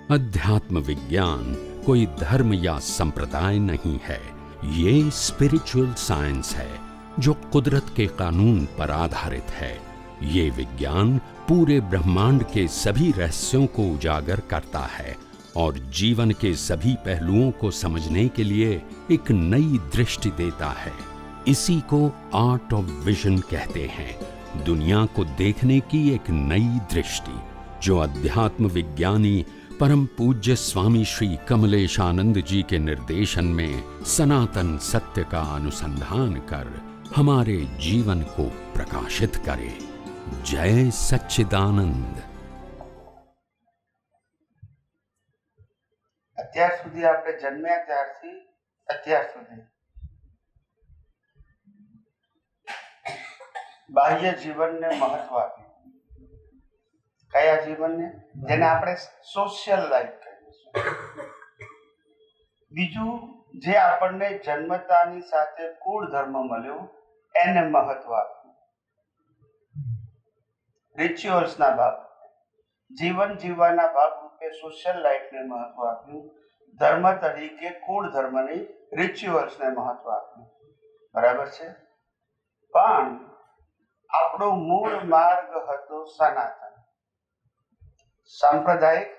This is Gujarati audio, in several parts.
अध्यात्म विज्ञान कोई धर्म या संप्रदाय नहीं है, ये स्पिरिचुअल साइंस है जो कुदरत के कानून पर आधारित है। ये विज्ञान पूरे ब्रह्मांड के सभी रहस्यों को उजागर करता है और जीवन के सभी पहलुओं को समझने के लिए एक नई दृष्टि देता है। इसी को आर्ट ऑफ विजन कहते हैं, दुनिया को देखने की एक नई दृष्टि, जो अध्यात्म विज्ञानी परम पूज्य स्वामी श्री कमलेशानंद जी के निर्देशन में सनातन सत्य का अनुसंधान कर हमारे जीवन को प्रकाशित करे। जय सच्चिदानंद। અત્યાર સુધી આપણે જન્મ્યા ત્યારથી અત્યાર સુધી બાહ્ય જીવનને મહત્વ આપ્યું। કયા જીવનને? જેને આપણે સોશિયલ લાઈફ કહીએ છીએ। બીજું, જે આપણને જન્મતાની સાથે કુળ ધર્મ મળ્યો એને મહત્વ આપ્યું। રિચ્યુઅલ્સના ભાગ, જીવન જીવવાના ભાગરૂપે સોશિયલ લાઈફને મહત્વ આપ્યું। ધર્મ તરીકે કુળ ધર્મની રિચ્યુઅલ્સને મહત્વ આપ્યું। બરાબર છે? પણ આપણો મૂળ માર્ગ હતો સનાતન, સાંપ્રદાયિક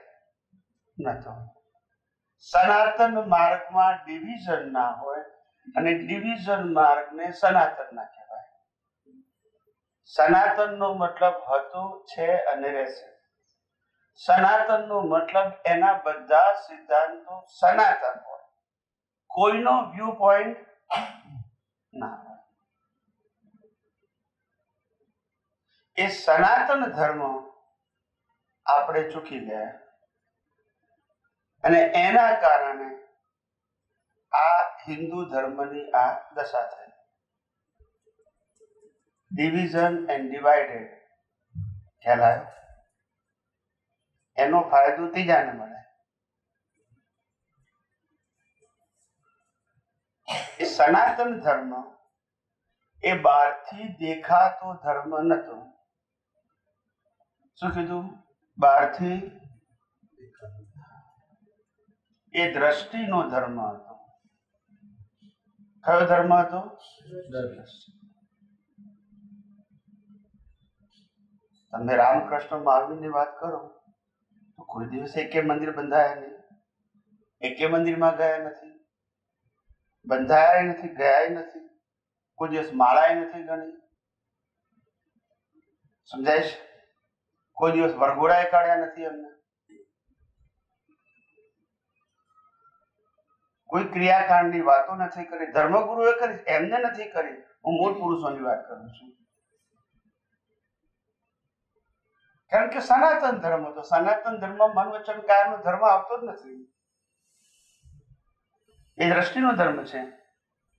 નહોતો। સનાતન માર્ગમાં ડિવિઝન ના હોય અને ડિવિઝન માર્ગને સનાતન ના કહેવાય। સનાતનનો મતલબ હતો, છે અને રહેશે। સનાતનનો મતલબ એના બધા સિદ્ધાંતો સનાતન હોય, કોઈનો વ્યૂ પોઈન્ટ ના હોય। એ સનાતન ધર્મ આપણે ચૂકી ગયા અને એના કારણે આ હિન્દુ ધર્મની આ દશા થઈ। ડિવિઝન એન્ડ ડિવાઇડેડ ખ્યાલ આવ્યો? એનો ફાયદો ત્રીજાને મળે। એ સનાતન ધર્મ એ બહારથી દેખાતો ધર્મ નતો। શું કીધું? બહારથી એ દ્રષ્ટિનો ધર્મ હતો। કયો ધર્મ હતો? તમે રામકૃષ્ણ મહાવીરની વાત કરો તો કોઈ દિવસ એકે મંદિર બંધાયા નહીં, એકે મંદિરમાં ગયા નથી, બંધાયા નથી, ગયા નથી, કોઈ દિવસ માળાએ નથી ગણી। સમજાય છે? કોઈ દિવસ વરઘોડાએ કાઢ્યા નથી એમને, કોઈ ક્રિયાકાંડની વાતો નથી કરી, ધર્મગુરુએ કરી, એમને નથી કરી। હું મૂળ પુરુષોની વાત કરું છું, કારણ કે સનાતન ધર્મ હતો। સનાતન ધર્મ મન વચન કાયાનો ધર્મ આવતો જ નથી। એ દ્રષ્ટિનો ધર્મ છે,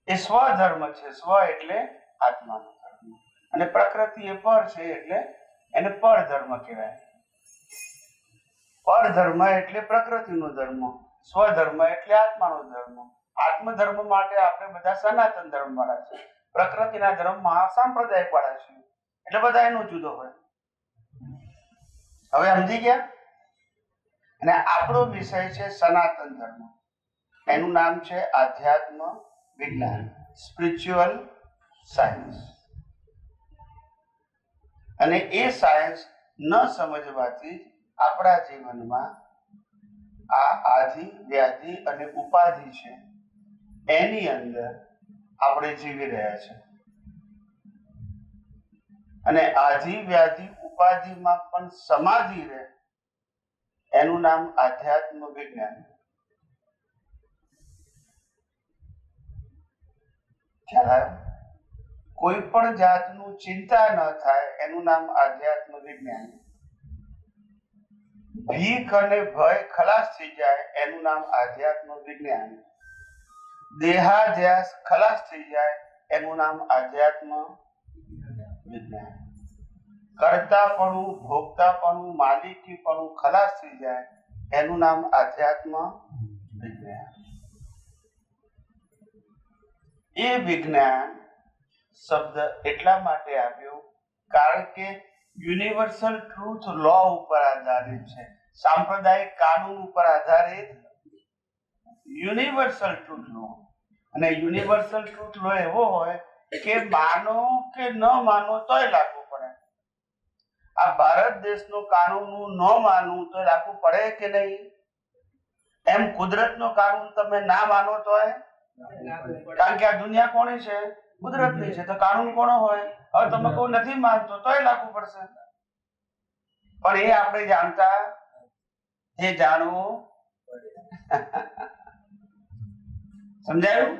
એ સ્વધર્મ છે। સ્વ એટલે આત્માનો ધર્મ, અને પ્રકૃતિ એ પર છે એટલે એને પર ધર્મ કહેવાય। પર ધર્મ એટલે પ્રકૃતિનો ધર્મ, સ્વધર્મ એટલે આત્માનો ધર્મ। આત્મધર્મ માટે આપણે બધા સનાતન ધર્મ વાળા છે, પ્રકૃતિના ધર્મમાં સાંપ્રદાયિક વાળા છે, એટલે બધા એનો જુદો હોય। હવે સમજી ગયા? અને આપણો વિષય છે સનાતન ધર્મ, એનું નામ છે આધ્યાત્મ વિજ્ઞાન, સ્પિરિચ્યુઅલ સાયન્સ। અને એ સાયન્સ ન સમજવાથી આપણા જીવનમાં આ આધિ વ્યાધિ અને ઉપાધિ છે, એની અંદર આપણે જીવી રહ્યા છે। અને આધિ વ્યાધિ ઉપાધિમાં પણ સમાધિ રહે, એનું નામ આધ્યાત્મ વિજ્ઞાન। ખ્યાલ આવ્યો? કોઈ પણ જાતનું ચિંતા ન થાય એનું નામ આધ્યાત્મ વિજ્ઞાન। ભીખ અને ભય ખલાસ થઈ જાય એનું નામ આધ્યાત્મ વિજ્ઞાન। દેહાધ્યાસ ખલાસ થઈ જાય એનું નામ આધ્યાત્મ વિજ્ઞાન। કર્તાપણું, ભોગતાપણું, માલિકીપણું ખલાસ થઈ જાય એનું નામ આધ્યાત્મ વિજ્ઞાન। એ વિજ્ઞાન શબ્દ એટલા માટે આવ્યો કારણ કે યુનિવર્સલ ટ્રુથ લો ઉપર આધારિત છે। સાંપ્રદાયિક કાનૂન ઉપર આધારિત યુનિવર્સલ ટ્રુથ લો. અને યુનિવર્સલ ટ્રુથ લો એવો હોય કે માનો કે ન માનો તોય લાગુ પડે. આ ભારત દેશનો કાનૂન ન માનવું તો લાગુ પડે કે નહીં? એમ કુદરતનો કાનૂન તમે ના માનો તોય, કારણ કે આ દુનિયા કોની છે? કુદરતની છે. તો કાનૂન કોનો હોય? હવે તમે કોઈ નથી માનતો તોય લાગુ પડશે. પણ એ આપણે જાણતા, એ જાણવું સમજાયું?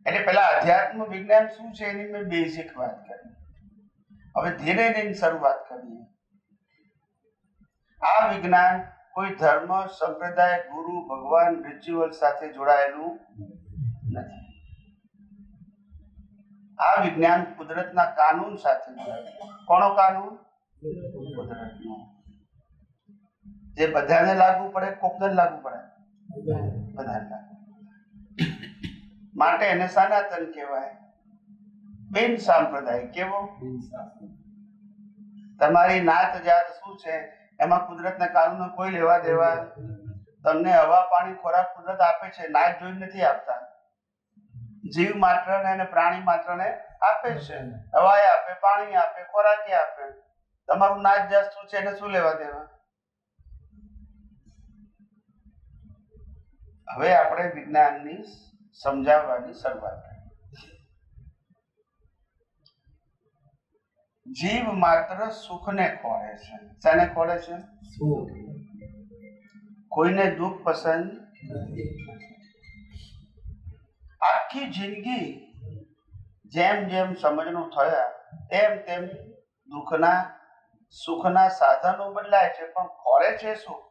એટલે પેલા અધ્યાત્મ વિજ્ઞાન શું છે એની મેં બેઝિક વાત કરી. હવે ધીરે ધીરે શરૂઆત કરીએ. આ વિજ્ઞાન કોઈ ધર્મ, સંપ્રદાય, ગુરુ, ભગવાન, રિચ્યુઅલ સાથે જોડાયેલું નથી. આ વિજ્ઞાન કુદરતના કાનૂન સાથે જોડાયેલું. કોનો કાનૂન? કુદરતનો. જે બધાને લાગુ પડે, કોકને લાગુ પડે? બધાને લાગુ. માટે એને સનાતન કહેવાય. બિન સાંપ્રદાયિક. કેવો? તમારી નાત જાત શું છે એમાં કુદરતના કાનૂનો કોઈ લેવા દેવા. તમને હવા, પાણી, ખોરાક કુદરત આપે છે, નાત જોઈ નથી આપતા. જીવ માત્રને અને પ્રાણી માત્રને આપે છે. હવાએ આપે, પાણી આપે, ખોરાક આપે. તમારું નાત જાત શું છે એને શું લેવા દેવા? હવે આપણે વિજ્ઞાનની સમજાવવાની શરૂઆત કરી. જીવ માત્ર સુખને ખોળે છે. શાને ખોળે છે? સુખ. કોઈને દુઃખ પસંદ નથી. આખી જિંદગી જેમ જેમ સમજણું થયા તેમ તેમ દુઃખના, સુખના સાધનો બદલાય છે, પણ ખોળે છે શું?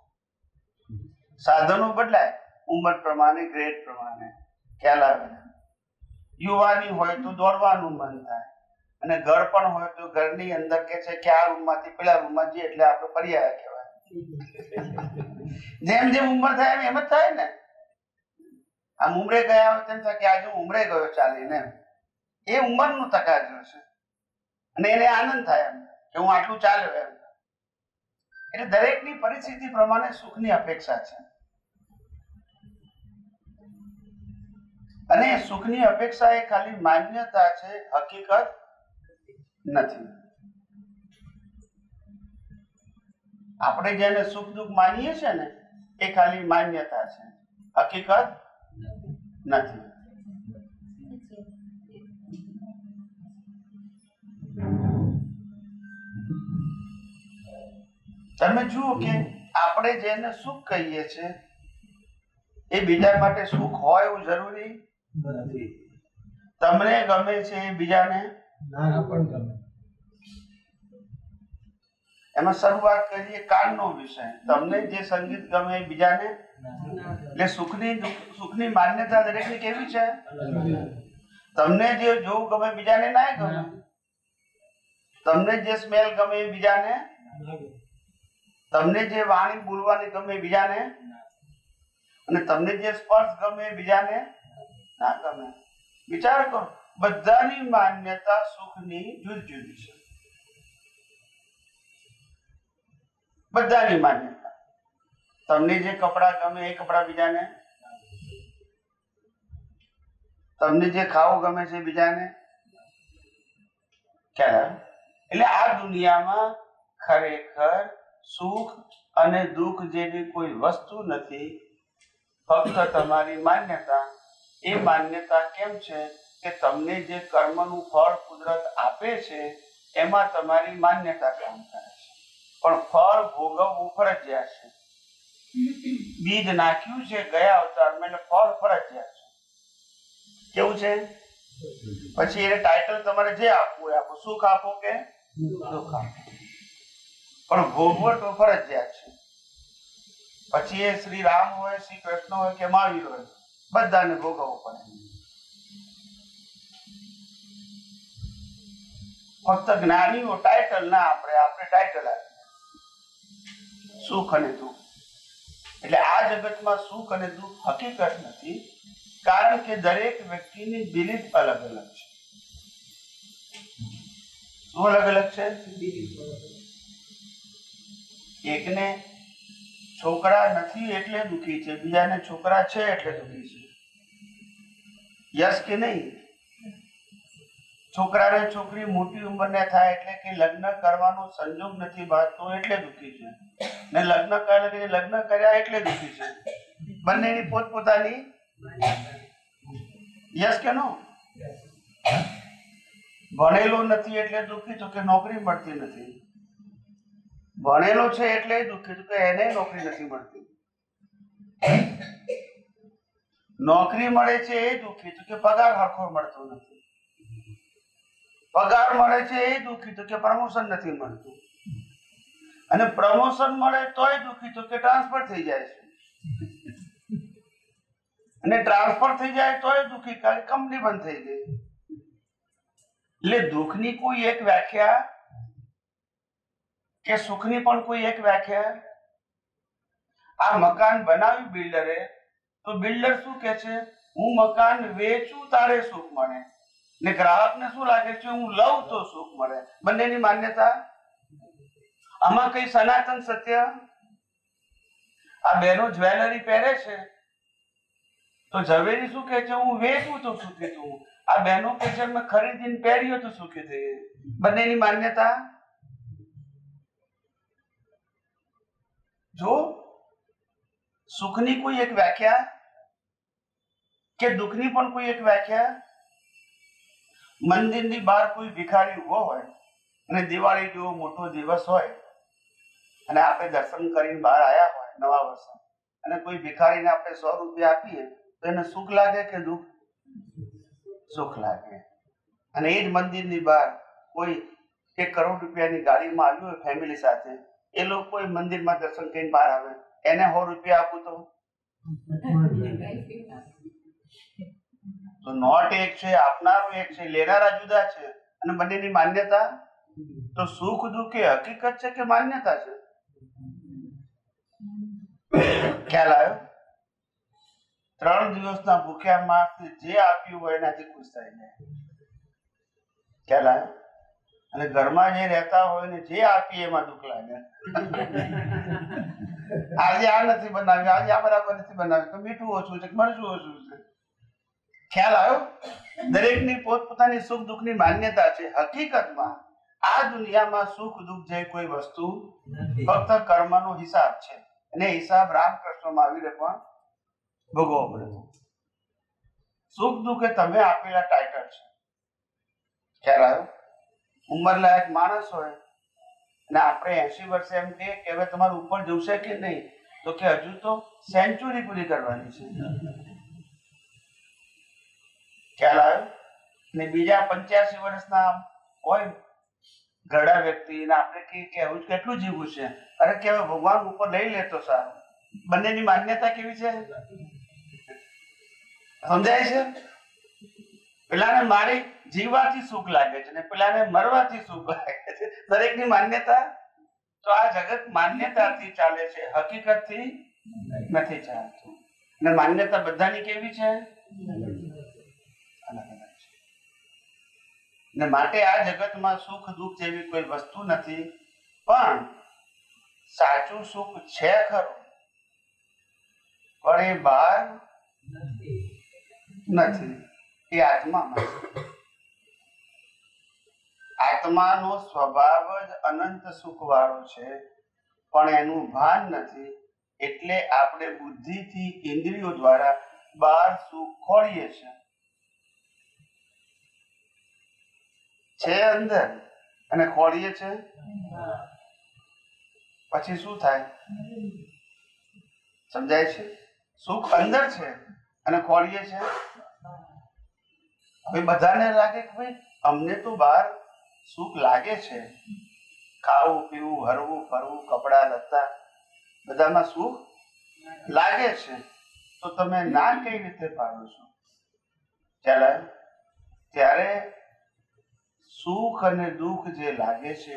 સાધનો બદલાય ઉંમર પ્રમાણે, ગ્રેડ પ્રમાણે. ખ્યાલ આવે? યુવાની હોય તો દોડવાનું મન થાય, અને ઘર પણ હોય તો ઘરની અંદર કે છે કે આ રૂમમાંથી પેલા રૂમમાં જઈએ એટલે આપણે પર્યાય કહેવાય. જેમ જેમ ઉંમર થાય એમ જ થાય ને. આમ ઉંમરે ગયા હોય તેમ થાય કે આજે હું ઉંમરે ગયો ચાલીને. એ ઉંમરનું તકાજો છે, અને એને આનંદ થાય એમ કે હું આટલું ચાલ્યો એમ. એટલે દરેકની પરિસ્થિતિ પ્રમાણે સુખની અપેક્ષા છે, અને સુખની અપેક્ષા એ ખાલી માન્યતા છે, હકીકત નથી. આપણે જેને સુખ દુઃખ માનીએ છીએ ને એ ખાલી માન્યતા છે, હકીકત નથી. તમે જુઓ કે આપણે જેને સુખ કહીએ છીએ એ બીજા માટે સુખ હોય એવું જરૂરી નથી. તમને ગમે છે એ બીજાને ના પણ ગમે. એમાં શરૂઆત કરીએ કાનનો વિષય. તમને જે સંગીત ગમે એ બીજાને, એટલે સુખની માન્યતા દરેકની કેવી છે? તમને જે જોવું ગમે બીજાને ના ગમે. તમને જે સ્મેલ ગમે એ બીજાને, તમને જે વાણી બોલવાની ગમે બીજાને, અને તમને જે સ્પર્શ ગમે બીજાને ના ગમે. વિચાર કરો, બધાની માન્યતા સુખની જુદી જુદી છે. બધાની માન્યતા. તમને જે કપડા ગમે એ કપડા બીજાને, તમને જે ખાવું ગમે છે બીજાને. ખ્યાલ? એટલે આ દુનિયામાં ખરેખર સુખ અને દુઃખ જેવી કોઈ વસ્તુ નથી, ફક્ત તમારી માન્યતા. એ માન્યતા કેમ છે કે તમને જે કર્મનું ફળ કુદરત આપે છે એમાં તમારી માન્યતા કામ કરે છે, પણ ફળ ભોગવવું ફરજિયાત છે. બીજ નાખ્યું છે ગયા અવતારમાં, એટલે ફળ ફરજિયાત છે. કેવું છે? પછી એને ટાઇટલ તમારે જે આપવું હોય આપો, સુખ આપો કે દુઃખ આપો, પણ ભોગવો તો ફરજિયાત છે. પછી એ શ્રી રામ હોય, શ્રી કૃષ્ણ હોય કે મહાવીર હોય, બધાને ભોગવવું પડે. ફક્ત જ્ઞાનીઓ ટાઇટલ ના આપણે ટાઇટલ આપીએ, સુખ અને દુઃખ. એટલે આ જગતમાં સુખ અને દુઃખ હકીકત નથી, કારણ કે દરેક વ્યક્તિની બિલીફ અલગ અલગ છે. શું અલગ અલગ છે? એકને છોકરા નથી એટલે દુઃખી છે, બીજાને છોકરા છે એટલે દુઃખી છે. યસ કે નહીં? છોકરાને છોકરી મોટી ઉંમરને થાય એટલે કે લગ્ન કરવાનો સંજોગ નથી બાંધતો એટલે દુઃખી છે, ને લગ્ન કર્યા એટલે દુઃખી છે. બંનેની પોતપોતાની. યસ કે નો? ભણેલો નથી એટલે દુઃખી, તો કે નોકરી મળતી નથી. ભણેલો છે એટલે દુઃખી, તો કે એને નોકરી નથી મળતી. નોકરી મળે છે એ દુઃખી, તો કે પગાર હરખો મળતો નથી. પગાર મળે છે એ દુઃખી, તો કે પ્રમોશન નથી મળતું. અને પ્રમોશન મળે તોય દુઃખી, તો કે ટ્રાન્સફર થઈ જાય છે. અને ટ્રાન્સફર થઈ જાય તોય દુઃખી, કારણ કંપની બંધ થઈ ગઈ. એટલે દુઃખની કોઈ એક વ્યાખ્યા કે સુખની પણ કોઈ એક વ્યાખ્યા. આ મકાન બનાવ્યું બિલ્ડરે, તો બિલ્ડર શું કે છે? હું મકાન વેચું તારે સુખ મળે, ને ગ્રાહકને શું લાગે છે? હું લઉં તો સુખ મળે. બંનેની માન્યતા. આમાં કઈ સનાતન સત્ય? આ બેનો જ્વેલરી પહેરે છે તો ઝવેરી શું કે છે? હું વેચું તો સુખી છું. આ બહેનો કે છે મેં ખરીદીને પહેર્યો તો સુખી થઈ. બંનેની માન્યતા. જો સુખની કોઈ એક વ્યાખ્યા કે દુઃખની પણ કોઈ એક વ્યાખ્યા. મંદિરની બહાર કોઈ ભિખારી ઉભો હોય અને દિવાળી જેવો મોટો દિવસ હોય અને આપણે દર્શન કરીને બહાર આવ્યા હોય નવા વર્ષે, અને કોઈ ભિખારીને આપણે 100 રૂપિયા આપીએ તો એને સુખ લાગે કે દુઃખ? સુખ લાગે. અને એ જ મંદિરની બહાર કોઈ 1 કરોડ રૂપિયાની ગાડીમાં આવ્યું હોય ફેમિલી સાથે, એ લોકો મંદિરમાં દર્શન કરીને બહાર આવે, એને 100 રૂપિયા આપું તો નોટ એક છે, આપનારો એક છે, લેનારા જુદા છે. અને બંનેની માન્યતા. તો સુખ દુઃખ એ હકીકત છે કે માન્યતા છે? ખ્યાલ આવ્યો? 3 દિવસના ભૂખ્યા માણસને જે આપ્યું હોય એનાથી ખુશ થઈ જાય. ખ્યાલ આવ્યો? અને ઘરમાં જે રહેતા હોય ને જે આપીએ એમાં દુઃખ લાગે. આજે આ નથી બનાવ્યું, આજે આ બરાબર નથી બનાવ્યું, તો મીઠું ઓછું છે, મરચું ઓછું છે. ખ્યાલ આવ્યો? દરેકની પોતપોતાની સુખ દુઃખની માન્યતા છે. હકીકતમાં આ દુનિયામાં સુખ દુઃખ જે કોઈ વસ્તુ ફક્ત કર્મનો હિસાબ છે, અને હિસાબ રામકૃષ્ણ મહાવીરે પણ ભોગવવો પડે. સુખ દુઃખ એ તમે આપેલા ટાઇટલ છે. ખ્યાલ આવ્યો? ઉંમરલાયક માણસ હોય અને આપણે 80 વર્ષે એમ કહીએ કે હવે તમારું ઉપર જવશે કે નહીં, તો કે હજુ તો સેન્ચુરી પૂરી કરવાની છે. ખ્યાલ આવ્યો? ને બીજા 85 વર્ષના હોય ઘરડા વ્યક્તિને આપણે કહીએ કે હજુ કેટલું જીવવું છે, અરે કે હવે ભગવાન ઉપર લઈ લે તો સારું. બંનેની માન્યતા કેવી છે? સમજાય છે? પેલાને મારી જીવવાથી સુખ લાગે છે ને પેલાને મરવાથી સુખ લાગે છે. દરેકની માન્યતા. તો આ જગત માન્યતાથી ચાલે છે, હકીકતથી નથી ચાલતું. અને માન્યતા બધાની કેવી છે? અલગ અલગ છે. ને માટે આ જગતમાં સુખ દુઃખ જેવી કોઈ વસ્તુ નથી, પણ સાચું સુખ છે ખરું, પણ એ બહાર નથી, એ આત્મામાં છે. આત્માનો સ્વભાવ જ અનંત સુખ વાળો છે, પણ એનું ભાન નથી. એટલે આપણે બુદ્ધિથી ઇન્દ્રિયો દ્વારા બહાર સુખ ખોળીએ છીએ. છે અંદર અને ખોળીએ છે. પછી શું થાય? સમજાય છે? સુખ અંદર છે અને ખોળીએ છે. હવે બધાને લાગે કે ભાઈ અમને તો બહાર સુખ લાગે છે, ખાવું પીવું હરવું ફરવું કપડા લત્તા બધામાં સુખ લાગે છે, તો તમે ના કઈ રીતે પાડો છો? ચાલે ત્યારે સુખ અને દુઃખ જે લાગે છે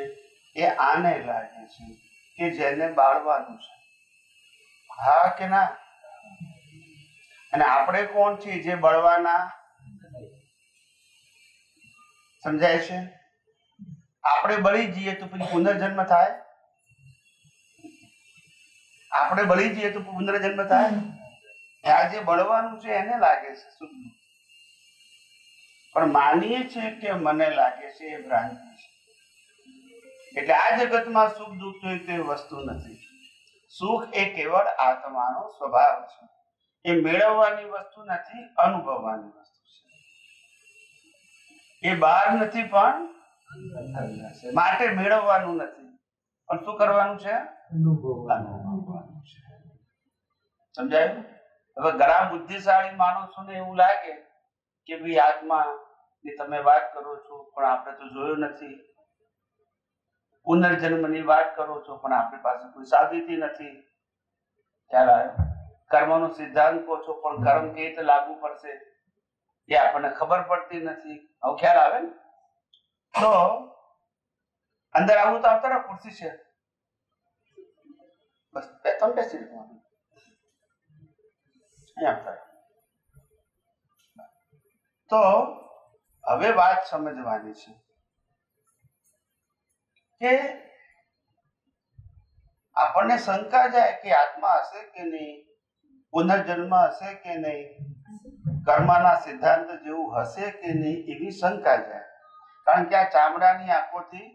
એ આને લાગે છે કે જેને બાળવાનું છે. હા કે ના? અને આપણે કોણ છીએ જે બળવાના? સમજાય છે? આપણે બળી જઈએ તો પછી પુનર્જન્મ થાય? આપણે બળી જઈએ તો પુનર્જન્મ થાય? આ જે બળવાનું છે એને લાગે છે શુદ્ધ, પણ માનીએ છીએ કે મને લાગે છે એ ભ્રાંતિ છે. એટલે આ જગતમાં સુખ દુઃખ જોઈ તે વસ્તુ નથી. સુખ એ કેવળ આત્માનો સ્વભાવ છે. એ મેળવવાની વસ્તુ નથી, અનુભવવાની વસ્તુ છે. એ બહાર નથી પણ માટે મેળવવાનું નથી, પણ શું કરવાનું છે? અનુભવવાનું છે. સમજાયું? હવે ઘણા બુદ્ધિશાળી માણસોને એવું લાગે કે ભાઈ આત્મા ની તમે વાત કરો છો પણ આપણે તો જોયું નથી, પુનર્જન્મની વાત કરો છો પણ આપણી પાસે કોઈ સાબિતી નથી. ખ્યાલ આવ્યો? કર્મનો સિદ્ધાંત કહો છો પણ કર્મ કેવી રીતે લાગુ પડશે એ આપણને ખબર પડતી નથી. હવે ખ્યાલ આવે ને? તો અંદર આવું તો આવતા ખુરશી છે, બસ તમે બેસી રહેવાનું. તો હવે વાત સમજવાની છે કે આપણને શંકા જાય કે આત્મા હશે કે નહીં, પુનર્જન્મ હશે કે નહીં, કર્મના સિદ્ધાંત જેવું હશે કે નહીં, એવી શંકા જાય. કારણ કે આ ચામડાની આંખોથી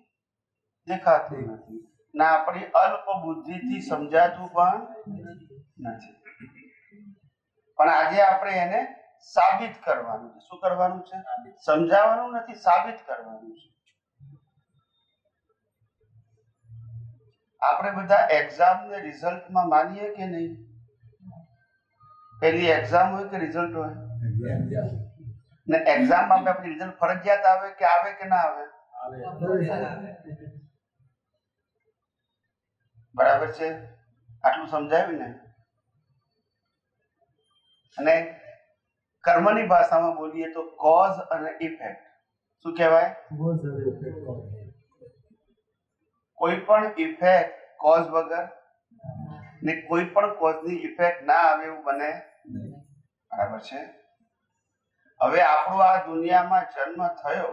દેખાતું નથી, ના આપણી અલ્પ બુદ્ધિથી સમજાતું પણ નથી. પણ આજે આપણે એને સાબિત કરવાનું છે. શું કરવાનું છે? સમજાવવાનું નથી, સાબિત કરવાનું છે. આપણે બધા એક્ઝામ ને રિઝલ્ટમાં માનીએ કે નહીં? પેલી એક્ઝામ હોય કે રિઝલ્ટ હોય? ને એક્ઝામમાં આપણે રિઝલ્ટ ફરજિયાત આવે કે ના આવે? બરાબર છે? આટલું સમજાવ્યું ને? અને કર્મની ભાષામાં બોલીએ તો કોઝ અને ઇફેક્ટ. શું કહેવાય? કોઈ પણ ઇફેક્ટ કોઝ વગર ને કોઈ પણ કોઝની ઇફેક્ટ ના આવે એવું બને. બરાબર છે? હવે આપણો આ દુનિયામાં જન્મ થયો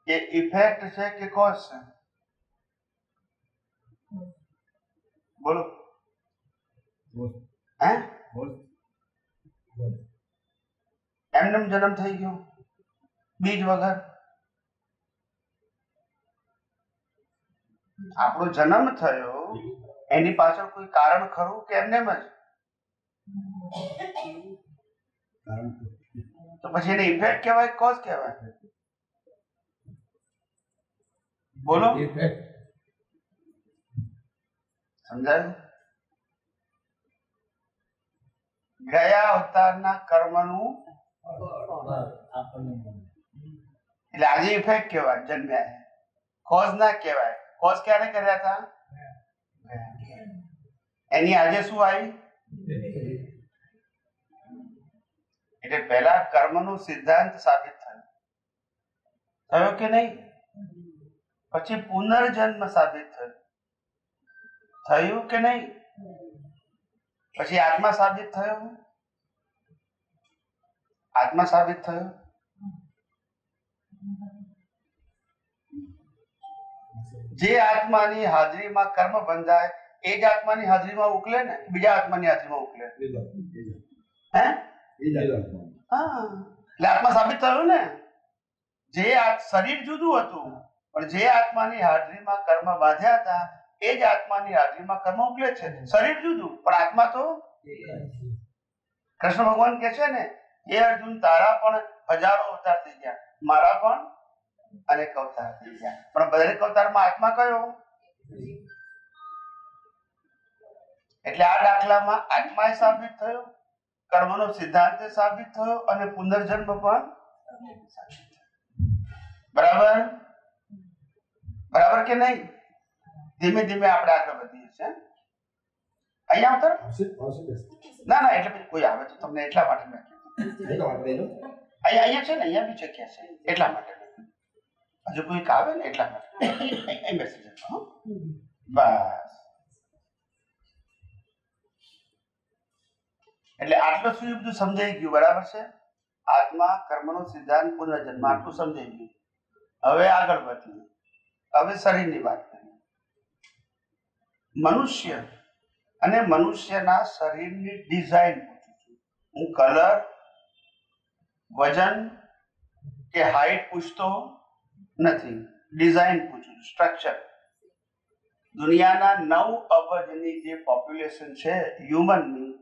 એ ઇફેક્ટ છે કે કોઝ છે? બોલો. એમને જન્મ થઈ ગયો બીજ વગર? આપણો જન્મ થયો એની પાછળ કોઈ કારણ ખરું કે એમને જ? તો પછી એને ઇફેક્ટ કહેવાય કોઝ કહેવાય? બોલો. સમજાયું? ગયા અવતારના કર્મનું એટલે આજે ઇફેક્ટ કહેવાય, જન્મ્યા. કોઝ ના કહેવાય. કોઝ ક્યારે કર્યા હતા? એની આજે શું આવી? એટલે પહેલા કર્મનો સિદ્ધાંત સાબિત થયો કે નહીં? પછી પુનર્જન્મ સાબિત થયું કે નહીં? પછી આત્મા સાબિત થયો. આત્મા સાબિત થયો. જે આત્માની હાજરીમાં કર્મ બંધાય એ જ આત્માની હાજરીમાં ઉકલે ને? બીજા આત્માની હાજરીમાં ઉકલે? હે? હા, એટલે આત્મા સાબિત થયું ને. જે શરીર જુદું હતું પણ જે આત્માની હાજરીમાં કર્મ બાંધ્યા હતા એ જ આત્માની હાજરીમાં કર્મ ઉકલે છે. શરીર જુદું પણ આત્મા તો. કૃષ્ણ ભગવાન કે છે ને, એ અર્જુન તારા પણ હજારો અવતાર થઈ ગયા, મારા પણ અનેક અવતાર થઈ ગયા, પણ દરેક અવતારમાં આત્મા કયો? એટલે આ દાખલામાં આત્મા સાબિત થયો, કર્મનો સિદ્ધાંત સાબિત થયો અને પુનર્જન્મ પણ. બરાબર? બરાબર કે નહીં? ધીમે ધીમે આપણે આગળ વધીએ છીએ. અહીંયા ઉતર. ના ના, એટલે કોઈ આવે તો તમને એટલા માટે અહીંયા છે ને, અહીંયા બી જગ્યા છે એટલા માટે. હજુ કોઈ આવે ને એટલા માટે અહીં બેસી જતો. બસ. એટલે આટલું સુધી બધું સમજાઈ ગયું. બરાબર છે? આત્મા, કર્મનો સિદ્ધાંત, પુનર્જન્મ આટલું સમજાઈ ગયું. હવે આગળ વધીએ. હવે શરીરની વાત કરીએ. મનુષ્ય અને મનુષ્યના શરીરની ડિઝાઇન પૂછું છું. હું કલર, વજન કે હાઈટ પૂછતો નથી. ડિઝાઇન પૂછું છું, સ્ટ્રક્ચર. દુનિયાના 9 અબજની જે પોપ્યુલેશન છે હ્યુમનની,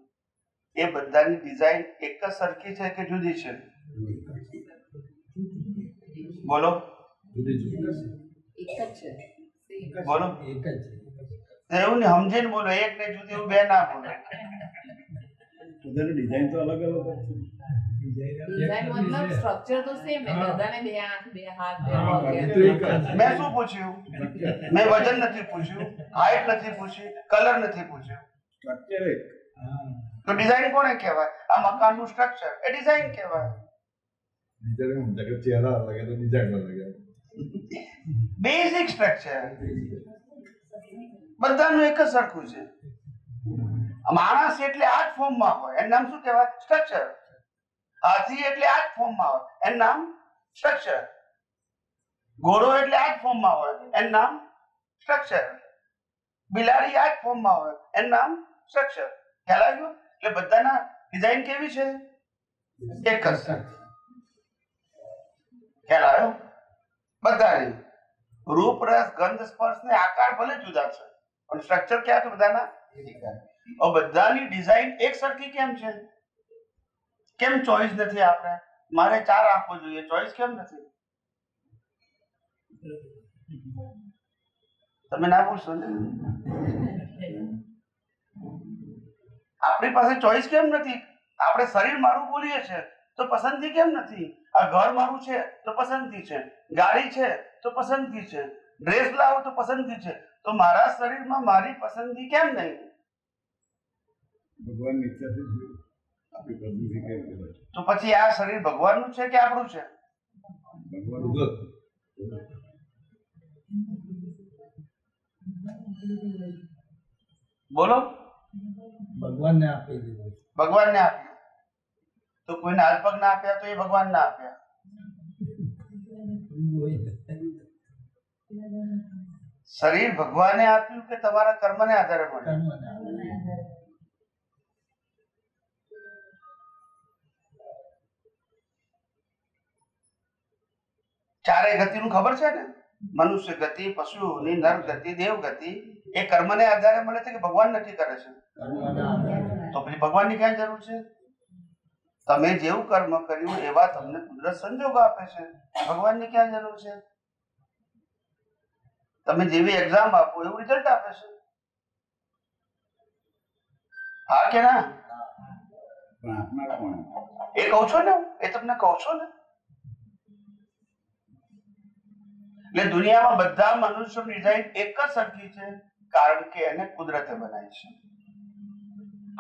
એ બધાની ડિઝાઇન એક જ સરખી છે કે જુદી છે? બોલો બોલો. એવું ને સમજીને બોલો, એક ને જુદી એવું બે ના બોલો. ડિઝાઇન તો અલગ અલગ ડિઝાઇન મતલબ સ્ટ્રક્ચર તો સેમ હે, બધાને બે આંખ, બે હાથ, બે હા, પગ. તો એક જ. મેં શું પૂછ્યું? મેં વજન નથી પૂછ્યું, હાઈટ નથી પૂછી, કલર નથી પૂછ્યું. સ્ટ્રક્ચર એક. તો ડિઝાઇન કોને કહેવાય? આ મકાનનું સ્ટ્રક્ચર એ ડિઝાઇન કહેવાય. ડિઝાઇન જગત ચહેરા અલગ તો ડિઝાઇન અલગ. બેઝિક સ્ટ્રક્ચર બધાનું એક જ સરખું છે. માણસ એટલે આ જ ફોર્મમાં હોય, એનું નામ શું કહેવાય? સ્ટ્રક્ચર. હાથી એટલે આ જ ફોર્મમાં હોય, એનું નામ સ્ટ્રક્ચર. ઘોડો એટલે આ જ ફોર્મમાં હોય, એનું નામ સ્ટ્રક્ચર. બિલાડી આ જ ફોર્મમાં હોય, એનું નામ સ્ટ્રક્ચર. ખ્યાલ આવ્યો? એટલે બધાના ડિઝાઇન કેવી છે? એક જ છે. ખ્યાલ આવ્યો? બધાની રૂપ, રસ, ગંધ, સ્પર્શ ને આકાર ભલે જુદા છે, પણ સ્ટ્રક્ચર ક્યાં છે બધાના? બધાની ડિઝાઇન એક સરખી કેમ છે? કેમ ચોઈસ નથી? આપણે મારે 4 આંખો જોઈએ, ચોઈસ કેમ નથી? તમે ના બોલશો ને? આપણી પાસે ચોઈસ કેમ નથી? આપણે શરીર મારું બોલીએ છીએ તો પસંદગી કેમ નથી? આ ઘર મારું છે તો પસંદગી છે, ગાડી છે તો પસંદગી છે, ડ્રેસ લાવો તો પસંદગી છે, તો મારા શરીરમાં મારી પસંદગી કેમ નહીં? ભગવાન ઈચ્છાથી આપણી પસંદગી કેમ કહેવાય? તો પછી આ શરીર ભગવાનનું છે કે આપણું છે? ભગવાન ઉદ્ધત. બોલો. ભગવાનને આપી દીધું. ભગવાનને આપ્યું તો કોઈને હાથ પગ ના આપ્યા તો એ ભગવાન ના આપ્યા. શરીર ભગવાને આપ્યું કે તમારા કર્મને આધારે મળ્યું? ચારે ગતિનું ખબર છે ને? મનુષ્ય ગતિ, પશુની, નર ગતિ, દેવ ગતિ. એ કર્મને આધારે મળે છે કે ભગવાન નક્કી કરે છે? તો પછી ભગવાનની ક્યાં જરૂર છે? તમે જેવું કર્મ કર્યું એવા તમને કુદરત સંજોગો આપે છે. ભગવાનની ક્યાં જરૂર છે? તમે જેવી એક્ઝામ આપો એવું રિઝલ્ટ આપે છે. હા કે ના? પણ આપનાર કોણ? એ કહું છો ને, એ તમને કહું છો ને. એટલે દુનિયામાં બધા મનુષ્યોની ડિઝાઇન એક જ સરખી છે, કારણ કે એને કુદરતે બનાવી છે.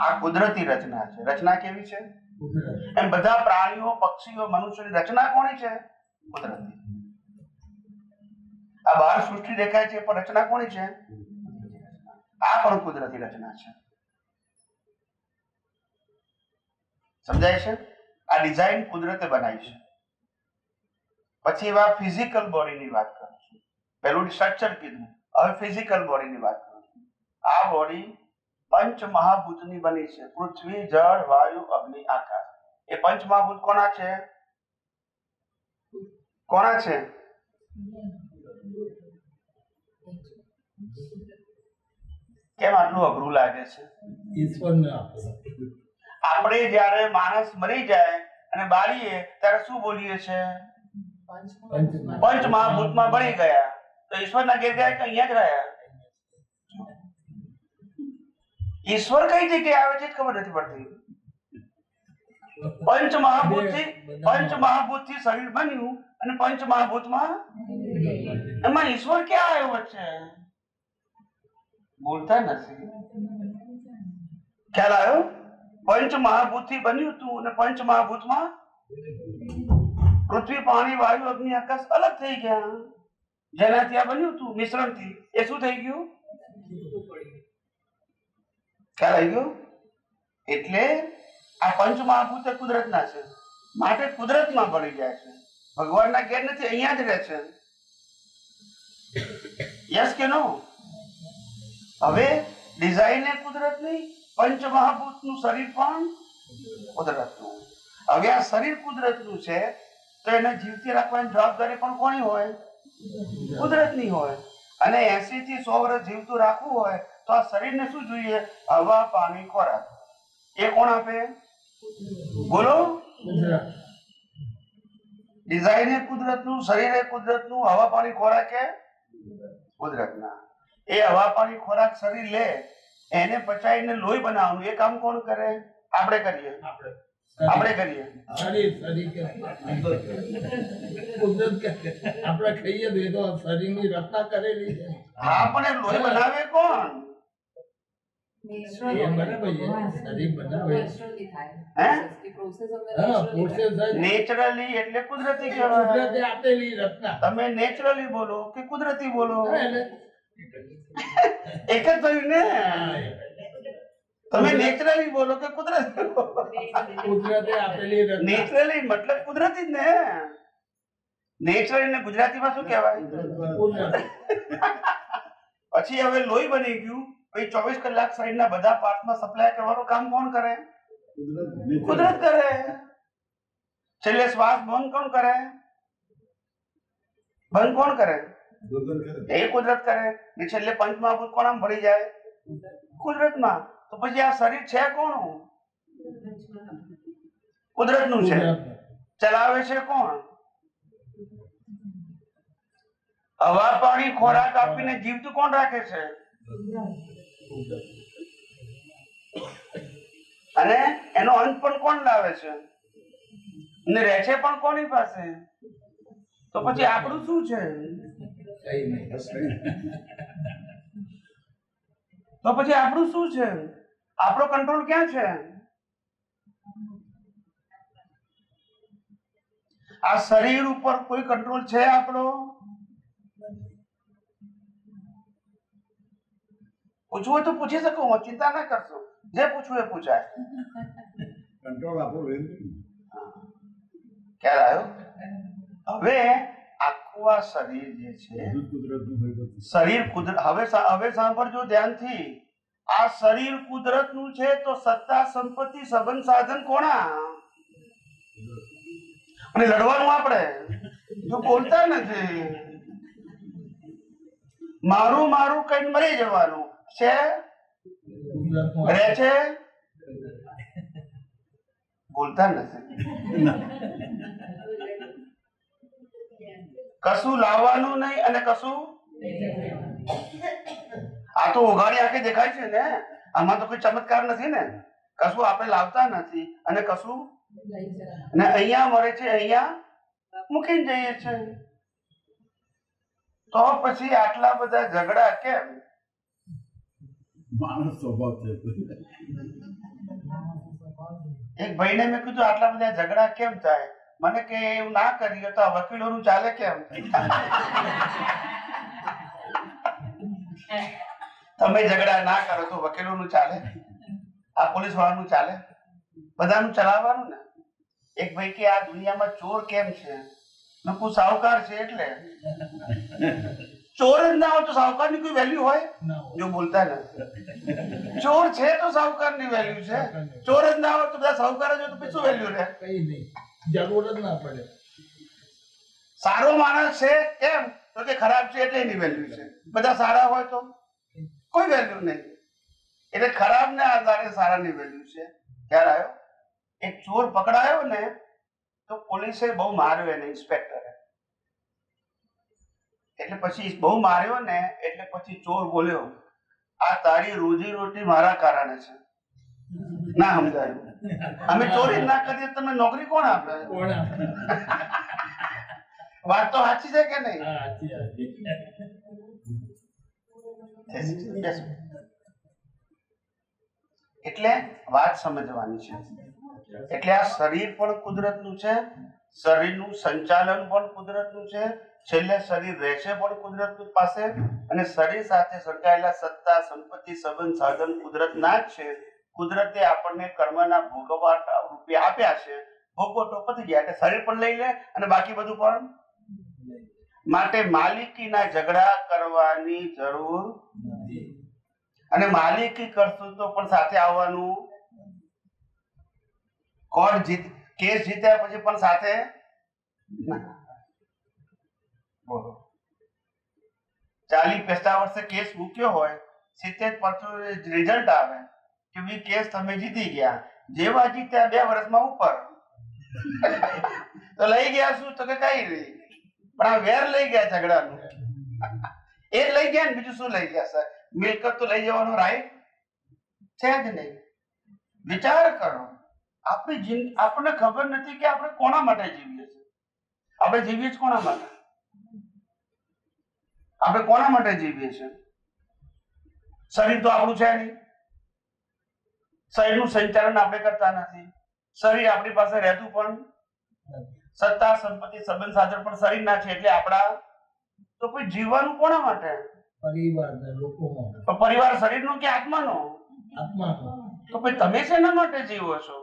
આ કુદરતી રચના છે. રચના કેવી છે? એમ બધા પ્રાણીઓ, પક્ષીઓ, મનુષ્યોની રચના કોની છે? કુદરતી. આ બહાર સૃષ્ટિ દેખાય છે પણ રચના કોની છે? આ પણ કુદરતી રચના છે. સમજાય છે? આ ડિઝાઇન કુદરતે બનાવી છે. પછી એવા ફિઝિકલ બોડીની વાત કરું છું. પેલું સ્ટ્રક્ચર કીધું, હવે ફિઝિકલ બોડીની વાત કરું છું. આ બોડી પંચ મહાભૂતની બની છે. પૃથ્વી, જળ, વાયુ, અગ્નિ, આકાશ. એ પંચ મહાભૂત કોના છે? કોના છે? કેમ આટલું અઘરું લાગે છે? ઈશ્વરને આપો. આપણે જયારે માણસ મરી જાય અને બાળીએ ત્યારે શું બોલીએ છે? પંચ મહાભૂતમાં ભળી ગયા. તો ઈશ્વરના ઘેર ગયા કે અહીંયા જ રહ્યા? ઈશ્વર કઈ જગ્યાએ આવે છે જ ખબર નથી પડતી. પંચ મહાભૂત થી શરીર બન્યું અને પંચ મહાભૂતમાં એમાં ઈશ્વર ક્યાં આવ્યો વચ્ચે? બોલતા નથી. ખ્યાલ આવ્યો? પંચ મહાભૂત થી બન્યું તું અને પંચ મહાભૂતમાં પૃથ્વી, પાણી, વાયુ, અગ્નિ, આકાશ અલગ થઈ ગયા. જેનાથી આ બન્યું તું મિશ્રણથી, એ શું થઈ ગયું? ખ્યાલ આવી ગયો? એટલે આ પંચ મહાભૂત કુદરતના છે, માટે કુદરતમાં ભળી જાય છે. ભગવાનના ઘેર નથી, અહીંયા જ રહે છે. યસ કે નો? હવે ડિઝાઇન એ કુદરતની, પંચમહાભૂતનું શરીર પણ કુદરતનું. હવે આ શરીર કુદરતનું છે તો એને જીવતી રાખવાની જવાબદારી પણ કોની હોય? કુદરતની હોય. અને 80 થી 100 વર્ષ જીવતું રાખવું હોય તો આ શરીરને શું જોઈએ? હવા, પાણી, ખોરાક. એ કોણ આપે? બોલો. ડિઝાઇન એ કુદરતનું, શરીર એ કુદરતનું, હવા, પાણી, ખોરાક એ કુદરતના. એ હવા, પાણી, ખોરાક શરીર લે, એને પચાવીને લોહી બનાવવાનું, એ કામ કોણ કરે? આપણે કરીએ. આપણે કરીએ. કુદરત કરે. આપણે ખાઈએ તો એ તો શરીરની રચના કરેલી છે. હા, પણ એ લોહી બનાવે કોણ? એ બરાબર છે. શરીર બનાવે. હે? હા, process જ. નેચરલી એટલે કુદરતી કહેવાય. કુદરતે આપેલી રચના. તમે નેચરલી બોલો કે કુદરતી બોલો? હા, એટલે એક જ થયું ને. તમે નેચરલી બોલો કે કુદરતી બોલો? કુદરતે આપેલી રચના. નેચરલી મતલબ કુદરતી જ ને. નેચરલી ને ગુજરાતીમાં શું કહેવાય? કુદરત. પછી હવે લોહી બની ગયું, પછી 24 કલાક શરીરના બધા પાર્ટમાં સપ્લાય કરવાનું કામ કોણ કરે? કુદરત કરે. છેલ્લે શ્વાસ બંધ કોણ કરે? બંધ કોણ કરે? એ કુદરત કરે. ને છેલ્લે પંચમહાભૂત કોણામાં ભળી જાય? કુદરતમાં. તો પછી આ શરીર છે કોનું? કુદરતનું છે. ચલાવે છે કોણ? હવા, પાણી, ખોરાક આપીને જીવતું કોણ રાખે છે? અને એનો અંત પણ કોણ લાવે છે? ને રહે છે પણ કોની પાસે? તો પછી આપણું શું છે? કઈ નહીં. તો પછી આપણું શું છે? આપણો કંટ્રોલ ક્યાં છે? આ શરીર ઉપર કોઈ કંટ્રોલ છે આપણો? પૂછવું હોય તો પૂછી શકો, હું ચિંતા ના કરશો. જે પૂછવું એ પૂછાય. કંટ્રોલ આપણો રહે ને. ખ્યાલ આવ્યો? હવે આખું આ શરીર જે છે, બધું જ કુદરતનું હોય બધું. શરીર કુદરત. હવે સાંભળજો ધ્યાનથી. આ શરીર કુદરતનું છે તો સત્તા, સંપત્તિ, સંબંધ, સાધન કોના? અને લડવાનું આપણે. જો બોલતા નથી, મારું મારું કઈ મરી જવાનું છે. રહે છે, બોલતા નથી. કશું લાવવાનું નહીં અને કશું. આ તો ઉઘાડી આંખે દેખાય છે ને. આમાં તો કોઈ ચમત્કાર નથી ને. કશું આપણે લાવતા નથી અને કશું. અને અહીંયા મળે છે, અહીંયા મૂકીને જઈએ છે. તો પછી આટલા બધા ઝઘડા કેમ? માણસ સ્વભાવ છે. એક ભાઈને મેં કીધું આટલા બધા ઝઘડા કેમ થાય? મને કે એવું ના કરીએ તો આ વકીલોનું ચાલે કેમ? તમે ઝઘડા ના કરો તો વકીલોનું ચાલે, આ પોલીસ વાળાનું ચાલે, બધાનું ચલાવવાનું ને. એક ભાઈ કે આ દુનિયામાં ચોર કેમ છે? નકુ સાહુકાર છે એટલે. ચોર જ ના હોય તો સાહુકારની કોઈ વેલ્યુ હોય? જો બોલતા નથી. ચોર છે તો સાહુકારની વેલ્યુ છે. ચોર જ ના હોય તો બધા સાહુકાર જ હોય તો પછી શું વેલ્યુ રહે? કઈ નહીં. જરૂર જ ના પડે. સારો માણસ છે કેમ? તો કે ખરાબ છે એટલે એની વેલ્યુ છે. બધા સારા હોય તો કોઈ વેલ્યુ નહીં. એટલે ખરાબ ને આધારે સારાની વેલ્યુ છે. ખ્યાલ આવ્યો? એક ચોર પકડાયો ને તો પોલીસે બહુ માર્યો એને, ઇન્સ્પેક્ટરે. એટલે પછી બહુ માર્યો ને એટલે પછી ચોર બોલ્યો, આ તારી રોજી રોટી મારા કારણે છે. ના સમજાયું? અમે ચોરી ના કરીએ તમને નોકરી કોણ આપે? કોણ આપે? વાત તો સાચી છે કે નહીં? હા, સાચી, સાચી. એટલે વાત સમજવાની છે. એટલે આ શરીર પણ કુદરતનું છે, શરીરનું સંચાલન પણ કુદરતનું છે, છેલ્લે શરીર રહેશે પણ કુદરત પાસે, અને શરીર સાથે સંકળાયેલા સત્તા, સંપત્તિ, સંબંધ, સાધન કુદરતના જ છે. કુદરતે આપણને કર્મના ભોગવવા રૂપિયા આપ્યા છે. ભોગવટો પતી ગયા એટલે શરીર પણ લઈ લે અને બાકી બધું પણ. માટે માલિકીના ઝઘડા કરવાની જરૂર. અને માલિકી કરશું તો પણ સાથે આવવાનું. કોર્ટ કેસ જીત્યા પછી પણ સાથે ના. બોલો 40-50 વર્ષે કેસ મૂક્યો હોય, 70% રિઝલ્ટ આવે કે ભાઈ કેસ તમે જીતી ગયા, જેવા જીત્યા 2 વર્ષમાં ઉપર તો લઈ ગયા શું? તો કે કઈ નહીં, પણ આ વેર લઈ ગયા ઝઘડાનું. એ જ લઈ ગયા ને, બીજું શું લઈ ગયા? સર મિલકત તો લઈ જવાનો રાઈટ છે જ નહીં. વિચાર કરો, આપણી જિંદગી આપણને ખબર નથી કે આપણે કોના માટે જીવીએ છીએ. આપણે જીવીએ છીએ કોના માટે? આપણે કોના માટે જીવીએ છીએ? શરીર તો આપણું છે નહીં, શરીરનું સંચાલન આપણે કરતા નથી, શરીર આપણી પાસે રહેતું પણ સત્તા સંપત્તિ સંબંધ સાધન પણ શરીર ના છે, એટલે આપણા તો કોઈ જીવવાનું કોના માટે? પરિવારના લોકો માટે. તો પરિવાર શરીરનો કે આત્માનો? આત્માનો. તો પછી તમે શેના માટે જીવો છો?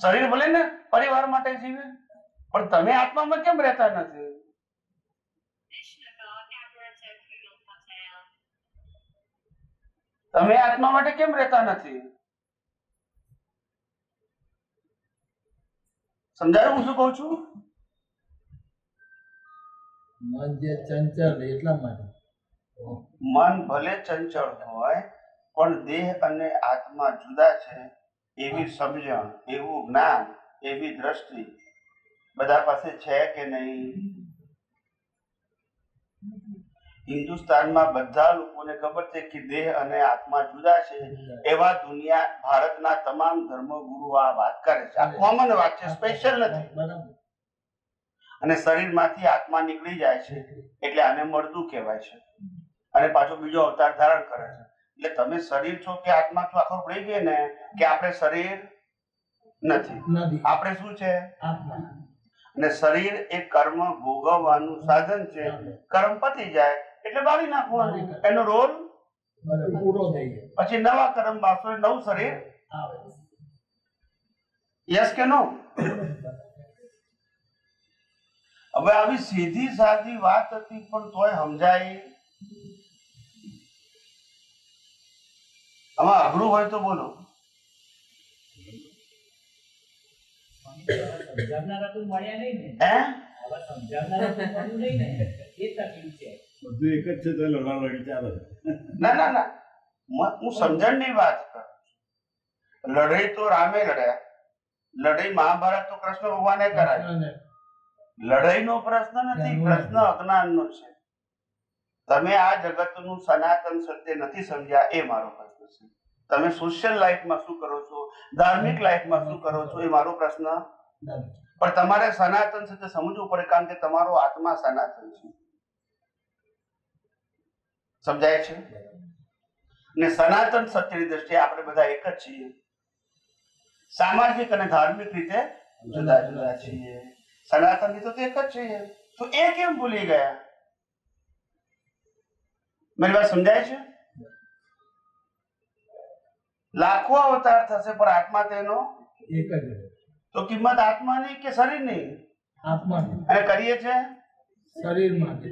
શરીર ભલે ને પરિવાર માટે જીવે, પણ તમે આત્મામાં કેમ રહેતા નથી? તમે આત્મા માટે કેમ રહેતા નથી? સમજાયું હું શું કહું છું? મન જે ચંચળ એટલા માટે. મન ભલે ચંચળ હોય, પણ દેહ અને આત્મા જુદા છે એવી સમજણ, એવું જ્ઞાન, એવી દ્રષ્ટિ બધા પાસે છે કે નહીં? હિન્દુસ્તાનમાં બધા લોકોને ખબર છે કે દેહ અને આત્મા જુદા છે. એવા દુનિયા ભારતના તમામ ધર્મગુરુઓ આ વાત કરે છે. આ કોમન વાત છે, સ્પેશિયલ નથી. બરાબર. અને શરીરમાંથી આત્મા નીકળી જાય છે એટલે આને મળતું કહેવાય છે, અને પાછો બીજો અવતાર ધારણ કરે છે. એટલે તમે શરીર છો કે આત્મા છો, આખો પડી ગઈ ને કે આપણે શરીર નથી, આપણે શું છે? આત્મા. અને શરીર એ કર્મ ભોગવવાનું સાધન છે. કર્મ પતી જાય એટલે બાળી નાખવાનું, એનો રોલ પૂરો થઈ ગયો. પછી નવા કર્મ બાળશો, નવું શરીર આવે. યસ કે નો? હવે આવી સીધી સાદી વાત હતી, પણ તોય સમજાય. આમાં અઘરું હોય તો બોલો. સમજાવનારા તો મળ્યા નહીં ને. હે? હવે સમજાવનારા તો મળ્યું નહીં ને, એ તકલીફ છે. બધું એક જ છે તો લડાલડી ચાલે. ના ના ના, હું સમજણની વાત કરું છું. લડાઈ તો રામે લડ્યા, લડાઈ મહાભારત તો કૃષ્ણ ભગવાને કરાવી. લડાઈનો પ્રશ્ન નથી, પ્રશ્ન અજ્ઞાનનો છે. તમે આ જગતનું સનાતન સત્ય નથી સમજ્યા, એ મારો પ્રશ્ન છે. તમે સોશિયલ લાઈફમાં શું કરો છો, ધાર્મિક લાઈફમાં શું કરો છો, એ મારો પ્રશ્ન. પણ તમારે સનાતન સત્ય સમજવું પડે, કારણ કે તમારો આત્મા સનાતન છે. સમજાય છે? ને સનાતન સત્યની દ્રષ્ટિએ આપણે બધા એક જ છીએ. સામાજિક અને ધાર્મિક રીતે જુદા જુદા છીએ. સનાતન ની તો એક જ છીએ, તો એ કેમ ભૂલી ગયા? મારી વાત સમજાય છે? લાખો અવતાર થશે પણ આત્મા તેનો એક જ. તો કિંમત આત્માની કે શરીરની? આત્માની. અને કરીએ છે શરીર માટે.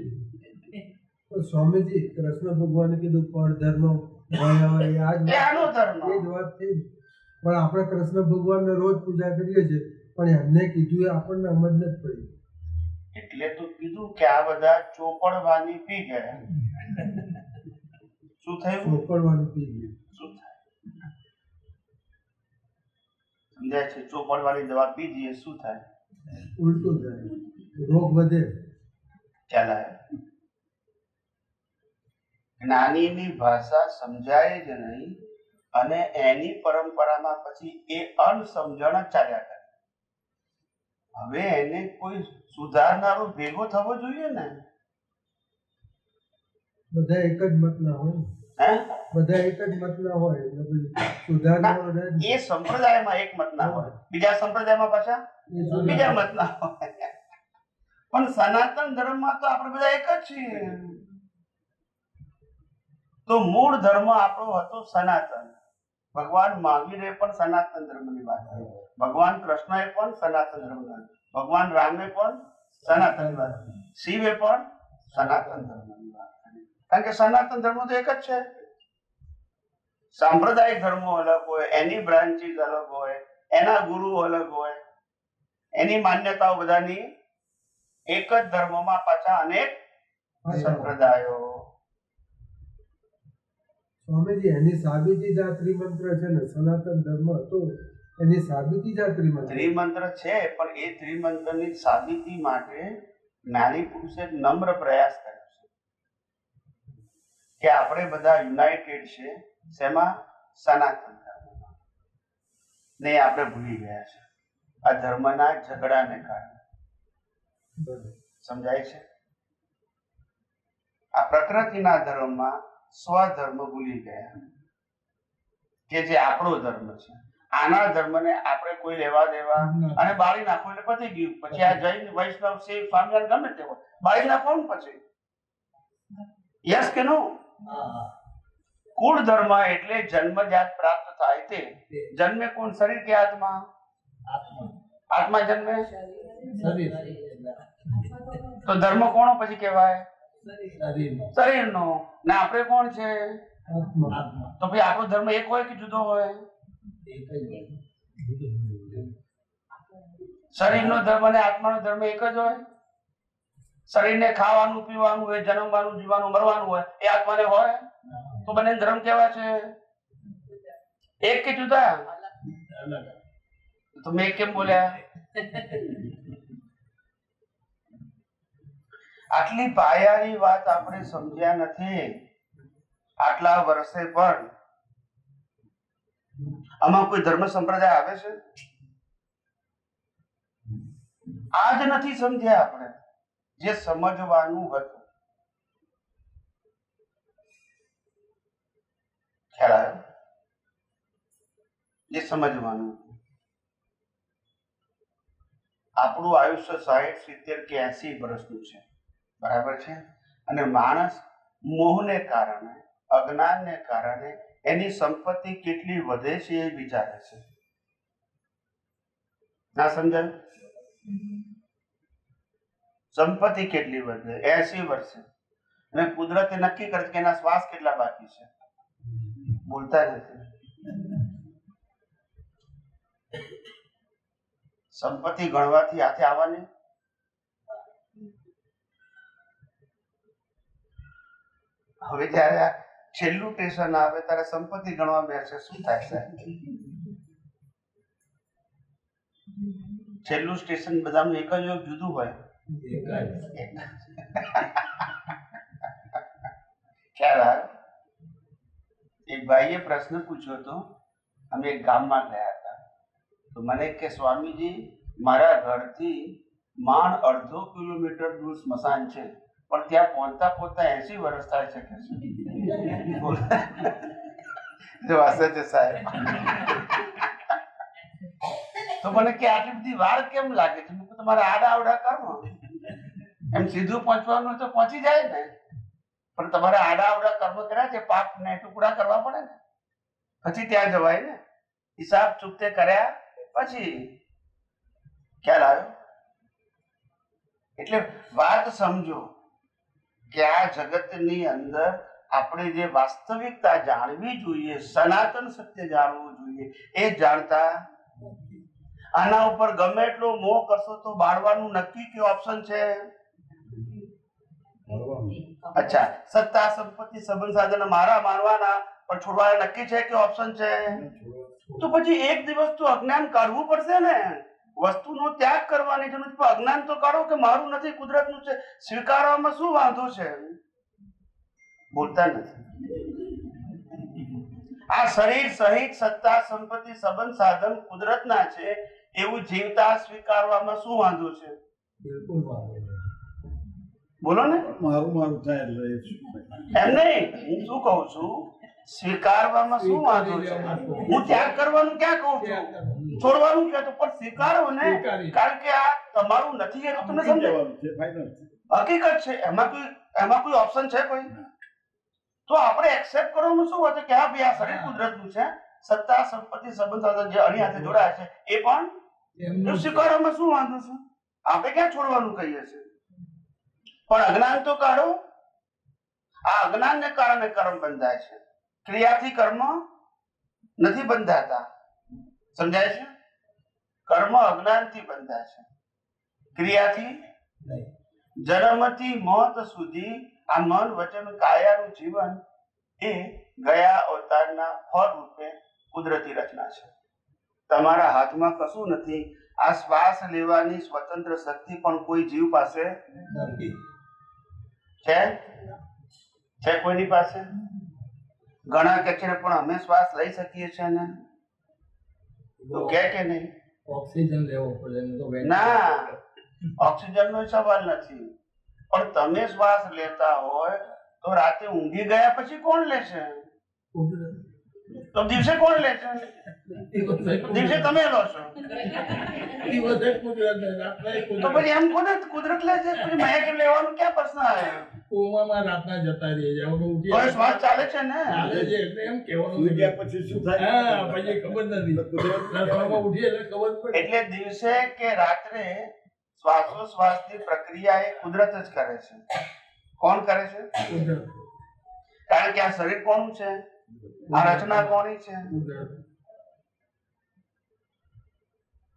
સ્વામીજી, કૃષ્ણ ભગવાને કીધું પર ધર્મ હોય એ આ જ એ આનો ધર્મ. એ જ વાત થઈ. પણ આપણે કૃષ્ણ ભગવાનને રોજ પૂજા કરીએ છીએ, પણ એમને કીધું એ આપણને સમજ નથી પડી. એટલે તો કીધું કે આ બધા ચોપડવાની પી ગયા. શું થયું? ચોપડવાનું પી ગયું. શું થાય? સમજાય છે? ચોપડવાની દવા પી જઈએ શું થાય? ઉલટું થાય, રોગ વધે. ચાલાય. જ્ઞાનીની ભાષા સમજાય જ નહીં, અને એની પરંપરામાં પછી એ અણસમજણ ચાલ્યા કરે. હવે એને કોઈ સુધારનારો ભેગો થવો જોઈએ ને. બધા એક જ મત ના હોય. હે? બધા એક જ મત ના હોય એટલે પછી સુધારનારો રહે જ. એ સંપ્રદાયમાં એક મત ના હોય, બીજા સંપ્રદાયમાં પાછા બીજા મત ના હોય. પણ સનાતન ધર્મમાં તો આપણે બધા એક જ છીએ. તો મૂળ ધર્મ આપણો હતો સનાતન. ભગવાન મહાવીરે પણ સનાતન ધર્મની વાત કરી, ભગવાન કૃષ્ણએ પણ સનાતન ધર્મ, ભગવાન રામે પણ સનાતન વાત, શિવે પણ સનાતન ધર્મની વાત કરી. કારણ કે સનાતન ધર્મ તો એક જ છે. સાંપ્રદાયિક ધર્મો અલગ હોય, એની બ્રાન્ચીસ અલગ હોય, એના ગુરુ અલગ હોય, એની માન્યતાઓ બધાની એક જ ધર્મમાં પાછા અનેક સંપ્રદાયો. સ્વામીજી એની સાબિતી જ આ ત્રિમંત્ર છે ને, સનાતન ધર્મ હતો એની સાબિતી જ આ ત્રિમંત્ર. ત્રિમંત્ર છે, પણ એ ત્રિમંત્રની સાબિતી માટે જ્ઞાની પુરુષે નમ્ર પ્રયાસ કર્યો છે કે આપણે બધા યુનાઇટેડ છે શેમાં? સનાતન ધર્મમાં. ને આપણે ભૂલી ગયા છે આ ધર્મના ઝઘડાને કારણે. સમજાય છે? આ પ્રકૃતિના ધર્મમાં સ્વધર્મ ભૂલી ગયા કે જે આપણો ધર્મ છે. આના ધર્મને આપણે કોઈ લેવા દેવા અને બાળી નાખો એટલે પતી ગયું. પછી આ જૈન, વૈષ્ણવ, શિવ, સ્વામિનારાયણ ગમે તે હોય, બાળી નાખો ને પછી. યસ કે નો? કુળ ધર્મ એટલે જન્મજાત પ્રાપ્ત થાય તે. જન્મે કોણ? શરીર કે આત્મા? આત્મા જન્મે. તો ધર્મ કોનો પછી કહેવાય? શરીરનો. ને આપણે કોણ છે? તો ભાઈ આપણો ધર્મ એક હોય કે જુદો હોય? શરીરનો ધર્મ અને આત્માનો ધર્મ એક જ હોય. શરીરને ખાવાનું, પીવાનું હોય, જન્મવાનું, જીવવાનું, મરવાનું હોય, એ આત્માને હોય. તો બંને ધર્મ કેવા છે? એક કે જુદા? તો મેં કેમ બોલ્યા? આટલી પાયાની વાત આપણે સમજ્યા નથી આટલા વર્ષે. પણ આમાં કોઈ ધર્મ સંપ્રદાય આવે છે? આજ નથી સમજ્યા આપણે જે સમજવાનું હતું. ખ્યાલ આવ્યો? જે સમજવાનું. આપણું આયુષ્ય 60, 70 કે 80 વર્ષનું છે, બરાબર છે? અને માણસ મોહને કારણે, અજ્ઞાનને કારણે એની સંપત્તિ કેટલી વધે છે એ વિચારે છે. ના સમજાય? સંપત્તિ કેટલી વધે 80 વર્ષે, અને કુદરતે નક્કી કરે કે એના શ્વાસ કેટલા બાકી છે. બોલતા નથી. સંપત્તિ ગણવાથી હાથે આવવાની. હવે જયારે આ છેલ્લું સ્ટેશન આવે ત્યારે સંપત્તિ ગણવા બેસે, શું થાય સાહેબ? છેલ્લું સ્ટેશન બધાનું એક જ હોય, જુદું હોય? ખ્યાલ આવ્યો? એક ભાઈએ પ્રશ્ન પૂછ્યો હતો. અમે એક ગામમાં ગયા હતા, તો મને કે સ્વામીજી મારા ઘરથી માંડ 1/2 કિલોમીટર દૂર સ્મશાન છે, પણ ત્યાં પહોંચતા 80 વર્ષ થાય છે. જો હશે છે સાહેબ. તો મને કે આટલી બધી વાર કેમ લાગે છે? તમારે આડા આવડા કરો, એમ સીધું પહોંચવાનું તો પહોંચી જાય ને, પણ તમારે આડા આવડા કર્મ કર્યા છે, પાપ ને ટુકડા કરવા પડે ને, પછી ત્યાં જવાય ને. હિસાબ ચૂકતે કર્યા પછી. ખ્યાલ આવ્યો? એટલે વાત સમજો કે આ જગતની અંદર આપણે જે વાસ્તવિકતા જાણવી જોઈએ, સનાતન સત્ય જાણવું જોઈએ, એ જાણતા. આના ઉપર ગમે એટલો મોહ કરશો તો બાળવાનું નક્કી કે ઓપ્શન છે? અચ્છા, સત્તા, સંપત્તિ, સંબંધ, સાધન મારા માનવાના, પણ છોડવાના નક્કી છે કે ઓપ્શન છે? તો પછી એક દિવસ તો અજ્ઞાન કાઢવું પડશે ને. વસ્તુનો ત્યાગ કરવાની જરૂર છે, અજ્ઞાન તો કાઢો કે મારું નથી, કુદરતનું છે. સ્વીકારવામાં શું વાંધો છે? બોલતા નથી. આ શરીર સહિત સત્તા, સંપત્તિ, સંબંધ, સાધન કુદરતના છે, એવું જીવતા સ્વીકારવામાં શું વાંધો છે? બોલો ને. મારું થાય એટલે એમ નહીં, હું શું કહું છું, સ્વીકારવામાં શું વાંધો છે? હું ત્યાગ કરવાનું ક્યાં કહું છું, છોડવાનું ક્યાં? તો પણ સ્વીકારો ને, કારણ કે આ તમારું નથી એ તો તમને સમજાવવાનું છે, હકીકત છે. એમાં કોઈ ઓપ્શન છે કોઈ? તો આપણે એક્સેપ્ટ કરવાનું શું હતું કે હા ભાઈ આ શરીર કુદરતનું છે, સત્તા, સંપત્તિ, સંબંધ, સાધન જે અણી હાથે જોડાય છે એ પણ સ્વીકારવામાં શું વાંધો છે? આપણે ક્યાં છોડવાનું કહીએ છીએ? પણ અજ્ઞાન તો કાઢો. આ અજ્ઞાનને કારણે કર્મ બંધાય છે. ક્રિયાથી કર્મ નથી બંધાતા. સમજાય છે? કર્મ અજ્ઞાનથી બંધાય છે, ક્રિયાથી નહીં. જન્મથી મોત સુધી આ મન વચન કાયાનું જીવન એ ગયા અવતારના ફળ રૂપે કુદરતી રચના છે. તમારા હાથમાં કશું નથી. આ શ્વાસ લેવાની સ્વતંત્ર શક્તિ પણ કોઈ જીવ પાસે નથી. છે કોઈની પાસે? ઘણા કે છે પણ અમે શ્વાસ લઈ શકીએ છીએ ને, તો કે નહીં? ઓક્સિજન લેવો પડે ને તો ના, ઓક્સિજન નો સવાલ નથી, પણ તમે શ્વાસ લેતા હોય તો રાતે ઊંઘી ગયા પછી કોણ લેશે? તો દિવસે કોણ લેશે? દિવસે તમે લો છો, દિવસે કુદરત ને રાત્રે તો કુદરત. પછી એમ કોને કુદરત લે છે? પછી મેં કેમ લેવાનું ક્યાં પ્રશ્ન આવ્યો? કુવામાં રાતના જતા રહીએ છે. હવે ઉઠીએ તો શ્વાસ ચાલે છે ને. ચાલે છે એટલે એમ કહેવાનું સુઈ નથી. ગયા પછી શું થાય? હા, પછી ખબર નથી. રસોડામાં ઉઠીએ એટલે ખબર પડે. એટલે દિવસે કે રાત્રે શ્વાસોશ્વાસની પ્રક્રિયા એ કુદરત જ કરે છે. કોણ કરે છે? કુદરત, કારણ કે આ શરીર કોનું છે? આ રચના કોની છે? કુદરત,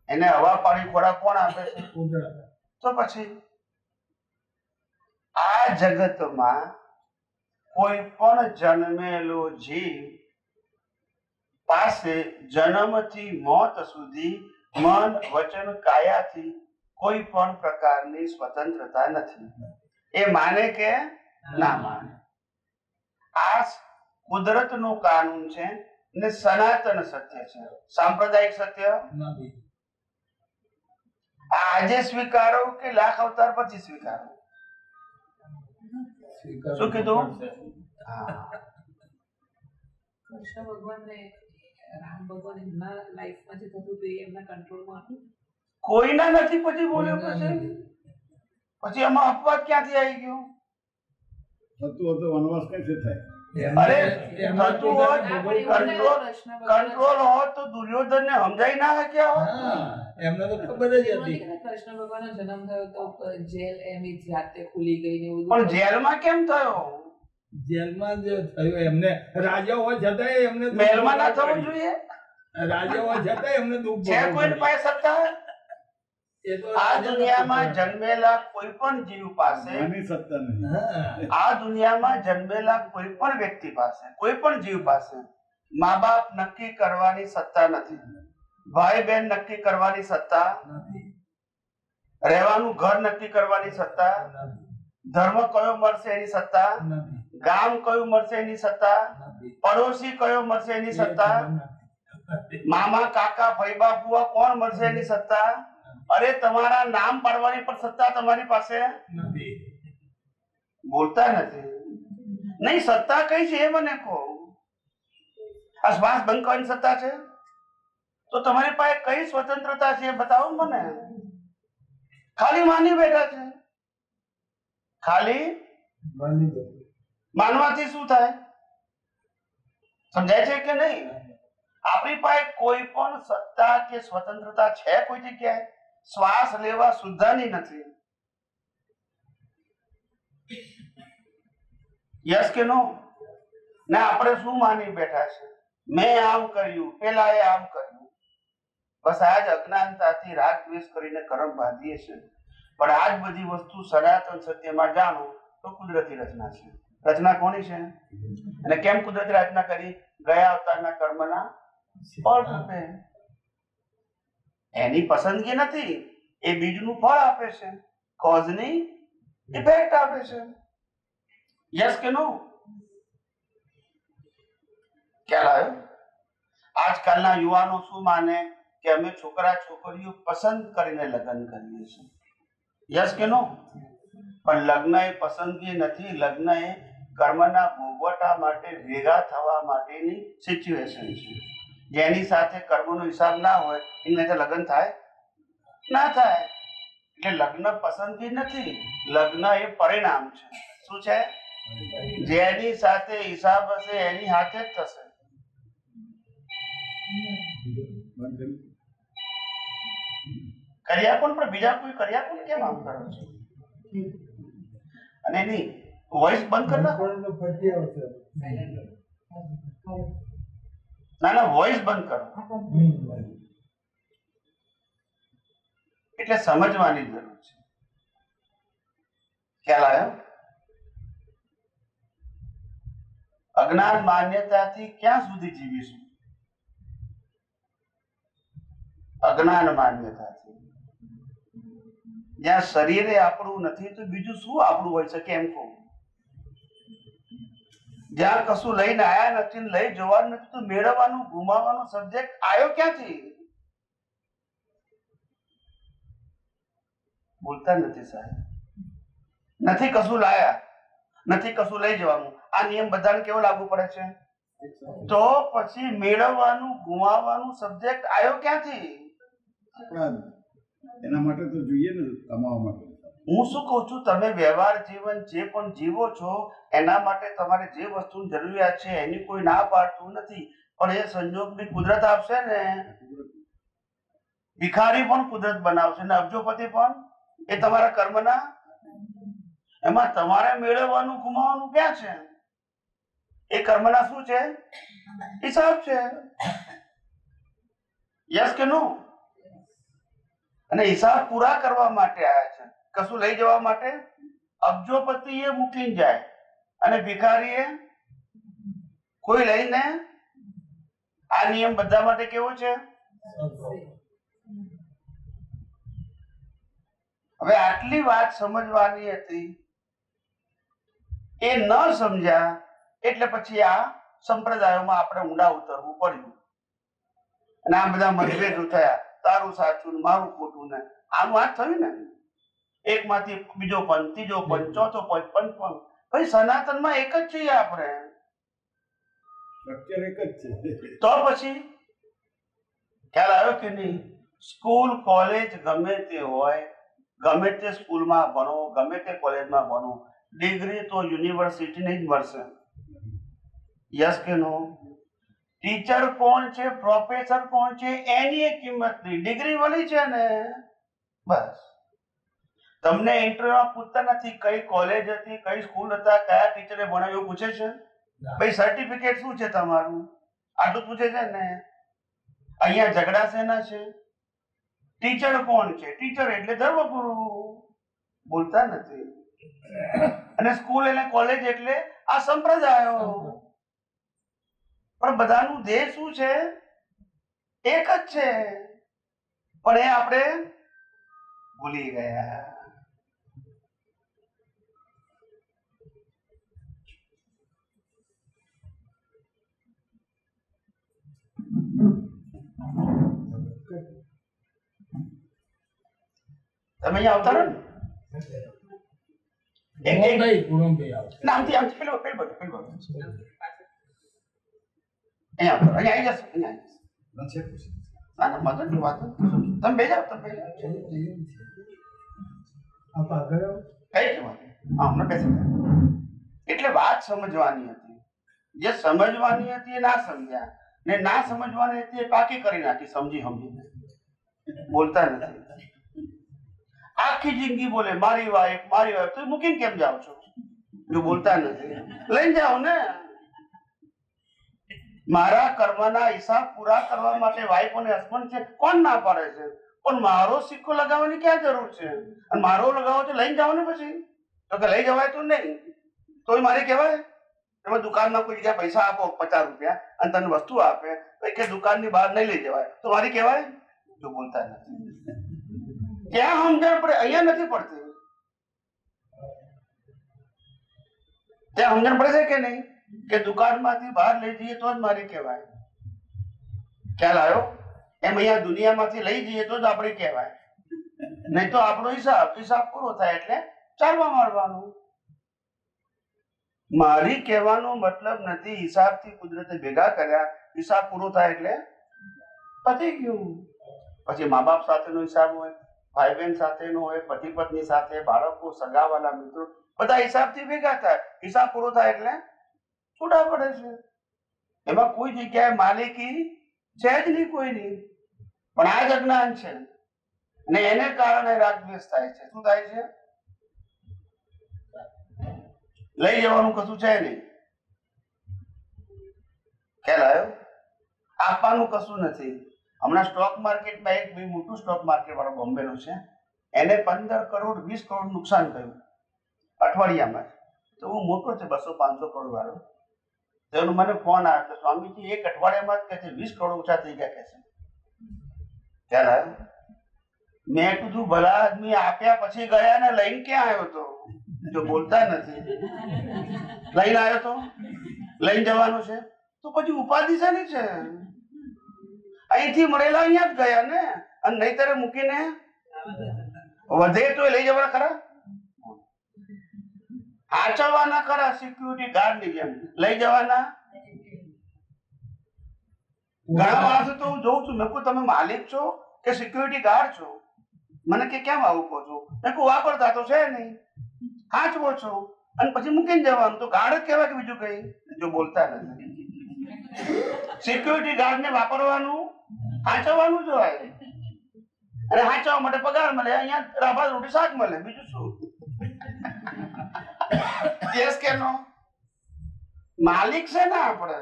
એને હવા પાણી ખોરાક કોણ આપે છે? કુદરત. તો પછી આ જગતમાં કોઈ પણ જન્મેલો જીવ પાસે જન્મથી મોત સુધી મન વચન કાયાથી કોઈ પણ પ્રકારની સ્વતંત્રતા નથી. એ માને કે ના માને. આ કુદરતનું કાનૂન છે ને સનાતન સત્ય છે, સાંપ્રદાયિક સત્ય નથી. આ આજે સ્વીકારો કે લાખ અવતાર પછી સ્વીકારો? સ્વીકારવું શું કીધું? પડશે. હા, કૃષ્ણ ભગવાનને રામ ભગવાન એમના લાઈફમાં જે થતું હતું એ એમના કંટ્રોલમાં હતું. કોઈના નથી પછી બોલ્યો પછી પછી એમાં અપવાદ ક્યાંથી આવી ગયો? થતું હતું વનવાસ કઈ થાય? અરે એમના થતું હોત, પોતાના કંટ્રોલ હોત તો દુર્યોધન ને સમજાઈ ના શક્યા હોત? હા, એમને તો ખબર જ હતી. કૃષ્ણ ભગવાનનો જન્મ થયો તો જેલ એમની જાતે ખુલી ગઈ ને એવું પણ જેલમાં કેમ થયો? જેલમાં જ થયું એમને. રાજા હોવા છતાંય એમને દુઃખ મહેલમાં ના ભોગવવું થવું જોઈએ? પડ્યું. રાજા હોવા છતાંય એમને દુઃખ છે ભોગવવું કોઈની પડ્યું. પાસે સત્તા? એ તો આ રાજાનો દુનિયામાં પુત્ર. જન્મેલા કોઈ પણ જીવ પાસે, આની સત્તા નહીં. હા, આ દુનિયામાં જન્મેલા કોઈ પણ વ્યક્તિ પાસે, કોઈ પણ જીવ પાસે મા બાપ નક્કી કરવાની સત્તા નથી, ભાઈ બહેન નક્કી કરવાની સત્તા, નથી, રહેવાનું ઘર નક્કી કરવાની સત્તા, નથી, ધર્મ કયો મળશે એની સત્તા, નથી, ગામ કયું મળશે એની સત્તા, નથી. પડોશી કયો મળશે એની એ સત્તા, ખબર નથી. મામા કાકા ફૈબા ફુવા કોણ મળશે એની સત્તા? અરે તમારા નામ પાડવાની પણ સત્તા તમારી પાસે નથી. બોલતા નથી. નહીં, સત્તા કઈ છે એ મને કહો. આ શ્વાસ બંધ કરવાની સત્તા છે? તો તમારી પાસે કઈ સ્વતંત્રતા છે એ બતાવો મને. ખાલી માની બેઠા છે. ખાલી માની લો. માનવાથી શું થાય? સમજાય છે કે નહીં? આપણી પાસે કોઈ પણ સત્તા કે સ્વતંત્રતા છે કોઈ જગ્યાએ? શ્વાસ લેવા સુદ્ધાની નથી. યસ કે નો? ને આપણે શું માની બેઠા છે? મેં આમ કર્યું, પેલા એ આમ કર્યું. બસ આ જ અજ્ઞાનતાથી રાગ દ્વેષ કરીને કર્મ બાંધીએ છે. પણ આ જ બધી વસ્તુ સનાતન સત્યમાં જાણો તો કુદરતી રચના છે. રચના કોની છે? અને કેમ કુદરતી રચના કરી? ગયા અવતારના કર્મના ફળ રૂપે. એની પસંદગી નથી, એ બીજનું ફળ આપે છે, કોઝની ઇફેક્ટ આપે છે. યસ કે નો? ખ્યાલ આવ્યો? આજકાલના યુવાનો શું માને કે અમે છોકરા છોકરીઓ પસંદ કરીને લગ્ન કરીએ છીએ. યસ કે નો? પણ લગ્ન એ પસંદગી નથી. લગ્ન એ કર્મના ભોગવટા માટે ભેગા થવા માટેની સિચ્યુએશન છે. જેની સાથે કર્મનો હિસાબ ના હોય એની સાથે લગ્ન થાય ના થાય. એટલે લગ્ન પસંદગી નથી, લગ્ન એ પરિણામ છે. શું છે? જેની સાથે હિસાબ હશે એની હાથે જ થશે. બંધ કરી. કર્યા કોણ? પણ બીજા કોઈ કર્યા કોણ? કેમ આમ કરો છો? અને એની વોઇસ બંધ કરી નાખો. પણ તો ફરી આવશે. ના ના, વોઇસ બંધ કરો. એટલે સમજવાની જરૂર છે. ખ્યાલ આવ્યો? અજ્ઞાન માન્યતાથી ક્યાં સુધી જીવીશું? અજ્ઞાન માન્યતાથી. જ્યાં શરીરે આપણું નથી તો બીજું શું આપણું હોય શકે એમ કહું. જ્યાં કશું લઈને આયા નથી, લઈ જવાનું નથી, તો મેળવવાનું ગુમાવવાનો સબ્જેક્ટ આવ્યો ક્યાંથી? બોલતા નથી સાહેબ. નથી કશું લાયા, નથી કશું લઈ જવાનું. આ નિયમ બધાને કેવો લાગુ પડે છે? તો પછી મેળવવાનું ગુમાવવાનું સબ્જેક્ટ આવ્યો ક્યાંથી? એના માટે તો જોઈએ ને કમાવા માટે. હું શું કહું છું, તમે વ્યવહાર જીવન જે પણ જીવો છો એના માટે તમારે જે વસ્તુની જરૂરિયાત છે એની કોઈ ના પાડતું નથી, પણ એ સંજોગ બી કુદરત આપશે ને. ભિખારી પણ કુદરત બનાવશે ને અબજોપતિ પણ. એ તમારા કર્મના. એમાં તમારે મેળવવાનું ગુમાવવાનું ક્યાં છે? એ કર્મના શું છે? હિસાબ છે. યસ કે નો? અને હિસાબ પૂરા કરવા માટે આવ્યા છે, કશું લઈ જવા માટે. અબજોપતિ એ મૂકીને જાય અને ભિખારી એ કોઈ લઈને. આ નિયમ બધા માટે કેવો છે? હવે આટલી વાત સમજવાની હતી, એ ન સમજ્યા એટલે પછી આ સંપ્રદાયોમાં આપણે ઊંડા ઉતરવું પડ્યું અને આ બધા મતભેદો થયા. તારું સાચું ને મારું ખોટું ને આનું વાત થયું ને. એક માંથી બીજો પંથ, ત્રીજો પંથ, ચોથો પંથ, પંચમ. ભાઈ સનાતનમાં એક જ છીએ આપણે. સ્ટ્રક્ચર એક જ છે. તો પછી ખ્યાલ આવ્યો કે નહીં? સ્કૂલ કોલેજ ગમે તે હોય, ગમે તે સ્કૂલમાં ભણો, ગમે તે કોલેજમાં ભણો, ડિગ્રી તો યુનિવર્સિટીની જ મળશે. યસ કે નો? ટીચર કોણ છે, પ્રોફેસર કોણ છે એની એક કિંમત નહીં, ડિગ્રી મળી છે ને બસ. તમને ઇન્ટરવ્યુમાં પૂછતા નથી કઈ કોલેજ હતી, કઈ સ્કૂલ હતા, કયા ટીચરે ભણાવ્યું, પૂછે છે? ભાઈ સર્ટિફિકેટ શું છે તમારું? આટલું પૂછે છે ને. અહીંયા ઝઘડા શેના છે? ટીચર કોણ છે? ટીચર એટલે ધર્મગુરુ. બોલતા નથી. અને સ્કૂલ અને કોલેજ એટલે આ સંપ્રદાયો. પણ બધાનું ધ્યેય શું છે? એક જ છે, પણ એ આપણે ભૂલી ગયા. તમે અહીંયા આવતા રહો ને. આમથી પેલું અહીંયા આવી જશો, અહીંયા આવી જશો. ના ના, મદદની વાત નથી. તમે બેજાવ, તમે બેજાવ. આપ આગળ આવો. કઈ છે વાત? હા, હમણાં બેસી જાઓ. એટલે વાત સમજવાની હતી. જે સમજવાની હતી એ ના સમજ્યા, ને ના સમજવાની હતી એ પાકી કરી નાખી સમજી સમજીને. બોલતા નથી. આખી જિંદગી બોલે મારી વાઈફ, મારી વાઈફ. તો મૂકીને કેમ જાઓ છો? જો બોલતા નથી, લઈને જાઓ ને. મારા કર્મના હિસાબ પૂરા કરવા માટે વાઈફ અને હસબન્ડ છે, કોણ ના પાડે છે? પણ મારો સિક્કો લગાવવાની ક્યાં જરૂર છે? અને મારો લગાવો તો લઈને જાઓ ને પછી. તો કે લઈ જવાય તો નહીં, તોય મારે કહેવાય. તમે દુકાનમાં કોઈ જગ્યાએ પૈસા આપો 50 રૂપિયા અને તને વસ્તુ આપે તો કે દુકાનની બહાર નહીં લઈ જવાય, તો મારી કહેવાય? જો બોલતા નથી. ક્યાં સમજણ પડે? અહીંયા નથી પડતી. ત્યાં સમજણ પડે છે કે નહીં કે દુકાનમાંથી બહાર લઈ જઈએ તો જ મારી કહેવાય? ખ્યાલ આવ્યો? એમ અહીંયા દુનિયામાંથી લઈ જઈએ તો જ આપણે કહેવાય. નહીં તો આપણો હિસાબ પૂરો થાય એટલે ચાલવા માંડવાનું. મારી કહેવાનો મતલબ નથી હિસાબથી કુદરતે ભેગા કર્યા, હિસાબ પૂરો થાય એટલે પતી ગયું. પછી મા બાપ સાથેનો હિસાબ હોય, ભાઈ બહેન સાથેનો હોય, પતિ પત્ની સાથે, બાળકો, સગાવાલા, મિત્રો, બધા હિસાબથી ભેગા થાય. હિસાબ પૂરો થાય એટલે છૂટા પડે છે. એમાં કોઈ જગ્યાએ માલિકી છે જ નહીં, કોઈ નહીં. પણ આ જ અજ્ઞાન છે અને એને કારણે રાગદ્વેષ થાય છે. શું થાય છે? લઈ જવાનું કશું છે નહીં. ખ્યાલ આવ્યો? આપવાનું કશું નથી. હમણાં સ્ટોક માર્કેટમાં એક બી મોટું સ્ટોક માર્કેટ વાળો બોમ્બેનો છે, એને 15 કરોડ 20 કરોડ નુકસાન થયું અઠવાડિયામાં. તો હું મોટો છે 200-500 કરોડ વાળો. તો એનો મને ફોન આવ્યો કે સ્વામીજી એક અઠવાડિયામાં જ કહે છે 20 કરોડ ઓછા થઈ ગયા કહે છે. ત્યારે મેં કીધું ભલા આદમી આપ્યા પછી ગયા ને લઈને ક્યાં આવ્યો તો? જો બોલતા નથી. લઈને આવ્યો તો લઈને જવાનું છે તો પછી ઉપાધિ છે ને છે. અહીંથી મળેલા અહીંયા જ ગયા ને, અને નહીતર મૂકીને વધે તો લઈ જવાના ખરા, આચરવાના ખરા. સિક્યુરિટી ગાર્ડ ની જેમ લઈ જવાના. ઘણા માણસો તો હું જોઉં છું, મેં કહું તમે માલિક છો કે સિક્યુરિટી ગાર્ડ છો? મને કે કેમ આવું કહો છો? મેં કહું વાપરતા તો છે નહીં, હાચવો છો અને પછી મૂકીને જવાનું. તો ગાર્ડ જ કહેવાય કે બીજું કઈ? જો બોલતા નથી. સિક્યુરિટી ગાર્ડ ને વાપરવાનું, હાચવવાનું જ હોય, અને હાચવવા માટે પગાર મળે. અહીંયા રાભા રોટી શાક મળે, બીજું શું? યસ કે નો? માલિક છે ને આપણે.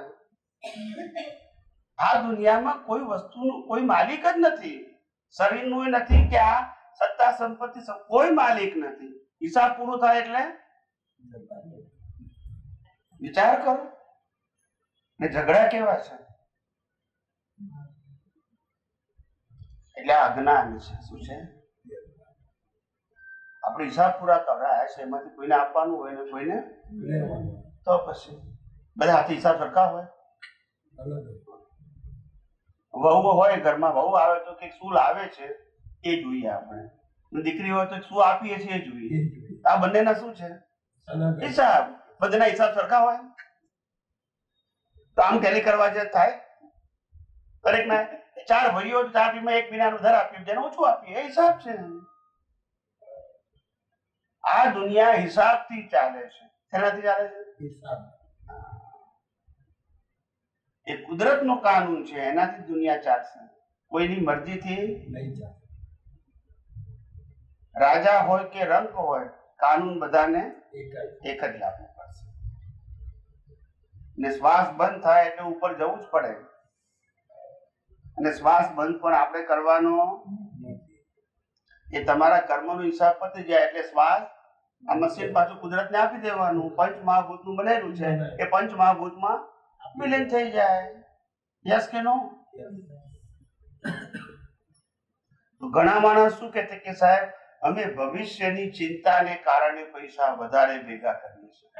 આ દુનિયામાં કોઈ વસ્તુનું કોઈ માલિક જ નથી. શરીરનું નથી કે આ સત્તા સંપત્તિ કોઈ માલિક નથી. હિસાબ પૂરો થાય એટલે વિચાર કરો ને ઝઘડા કેવા છે. એટલે આ અજ્ઞાન છે. શું છે? આપણે હિસાબ પૂરા કરાયા છે, એમાંથી કોઈને આપવાનું હોય ને કોઈને તો પછી બધા હાથે હિસાબ સરખા હોય. વહુ હોય ઘરમાં, વહુ આવે તો કે શું લાવે છે એ જોઈએ આપણે. દીકરી હોય તો શું આપીએ છીએ એ જોઈએ. આ બંનેના શું છે? હિસાબ. બધાના હિસાબ સરખા હોય તો આમ ટેલી કરવા જે થાય. દરેક ના 4 ભાઈઓ ચા પીમાં એક પીનાનું દર આપ્યું, જેને ઓછું આપીએ એ હિસાબ છે. આ દુનિયા હિસાબથી ચાલે છે. શેનાથી ચાલે છે? હિસાબ. એ કુદરતનો કાનૂન છે, એનાથી દુનિયા ચાલશે. કોઈની મરજીથી નહીં ચાલે. રાજા હોય કે રંક હોય, કાનૂન બધાને એક જ લાગુ પડશે. ને શ્વાસ બંધ થાય એટલે ઉપર જવું જ પડે. અને શ્વાસ બંધ પણ આપણે કરવાનો. એ તમારા કર્મનો હિસાબ પતી જાય એટલે શ્વાસ આ મશીન પાછું કુદરતને આપી દેવાનું. પંચ મહાભૂતનું બનેલું છે, એ પંચ મહાભૂતમાં વિલીન થઈ જાય. યસ કે નો? તો ઘણા માણસ શું કહે કે સાહેબ અમે ભવિષ્યની ચિંતાને કારણે પૈસા વધારે ભેગા કરીએ છીએ.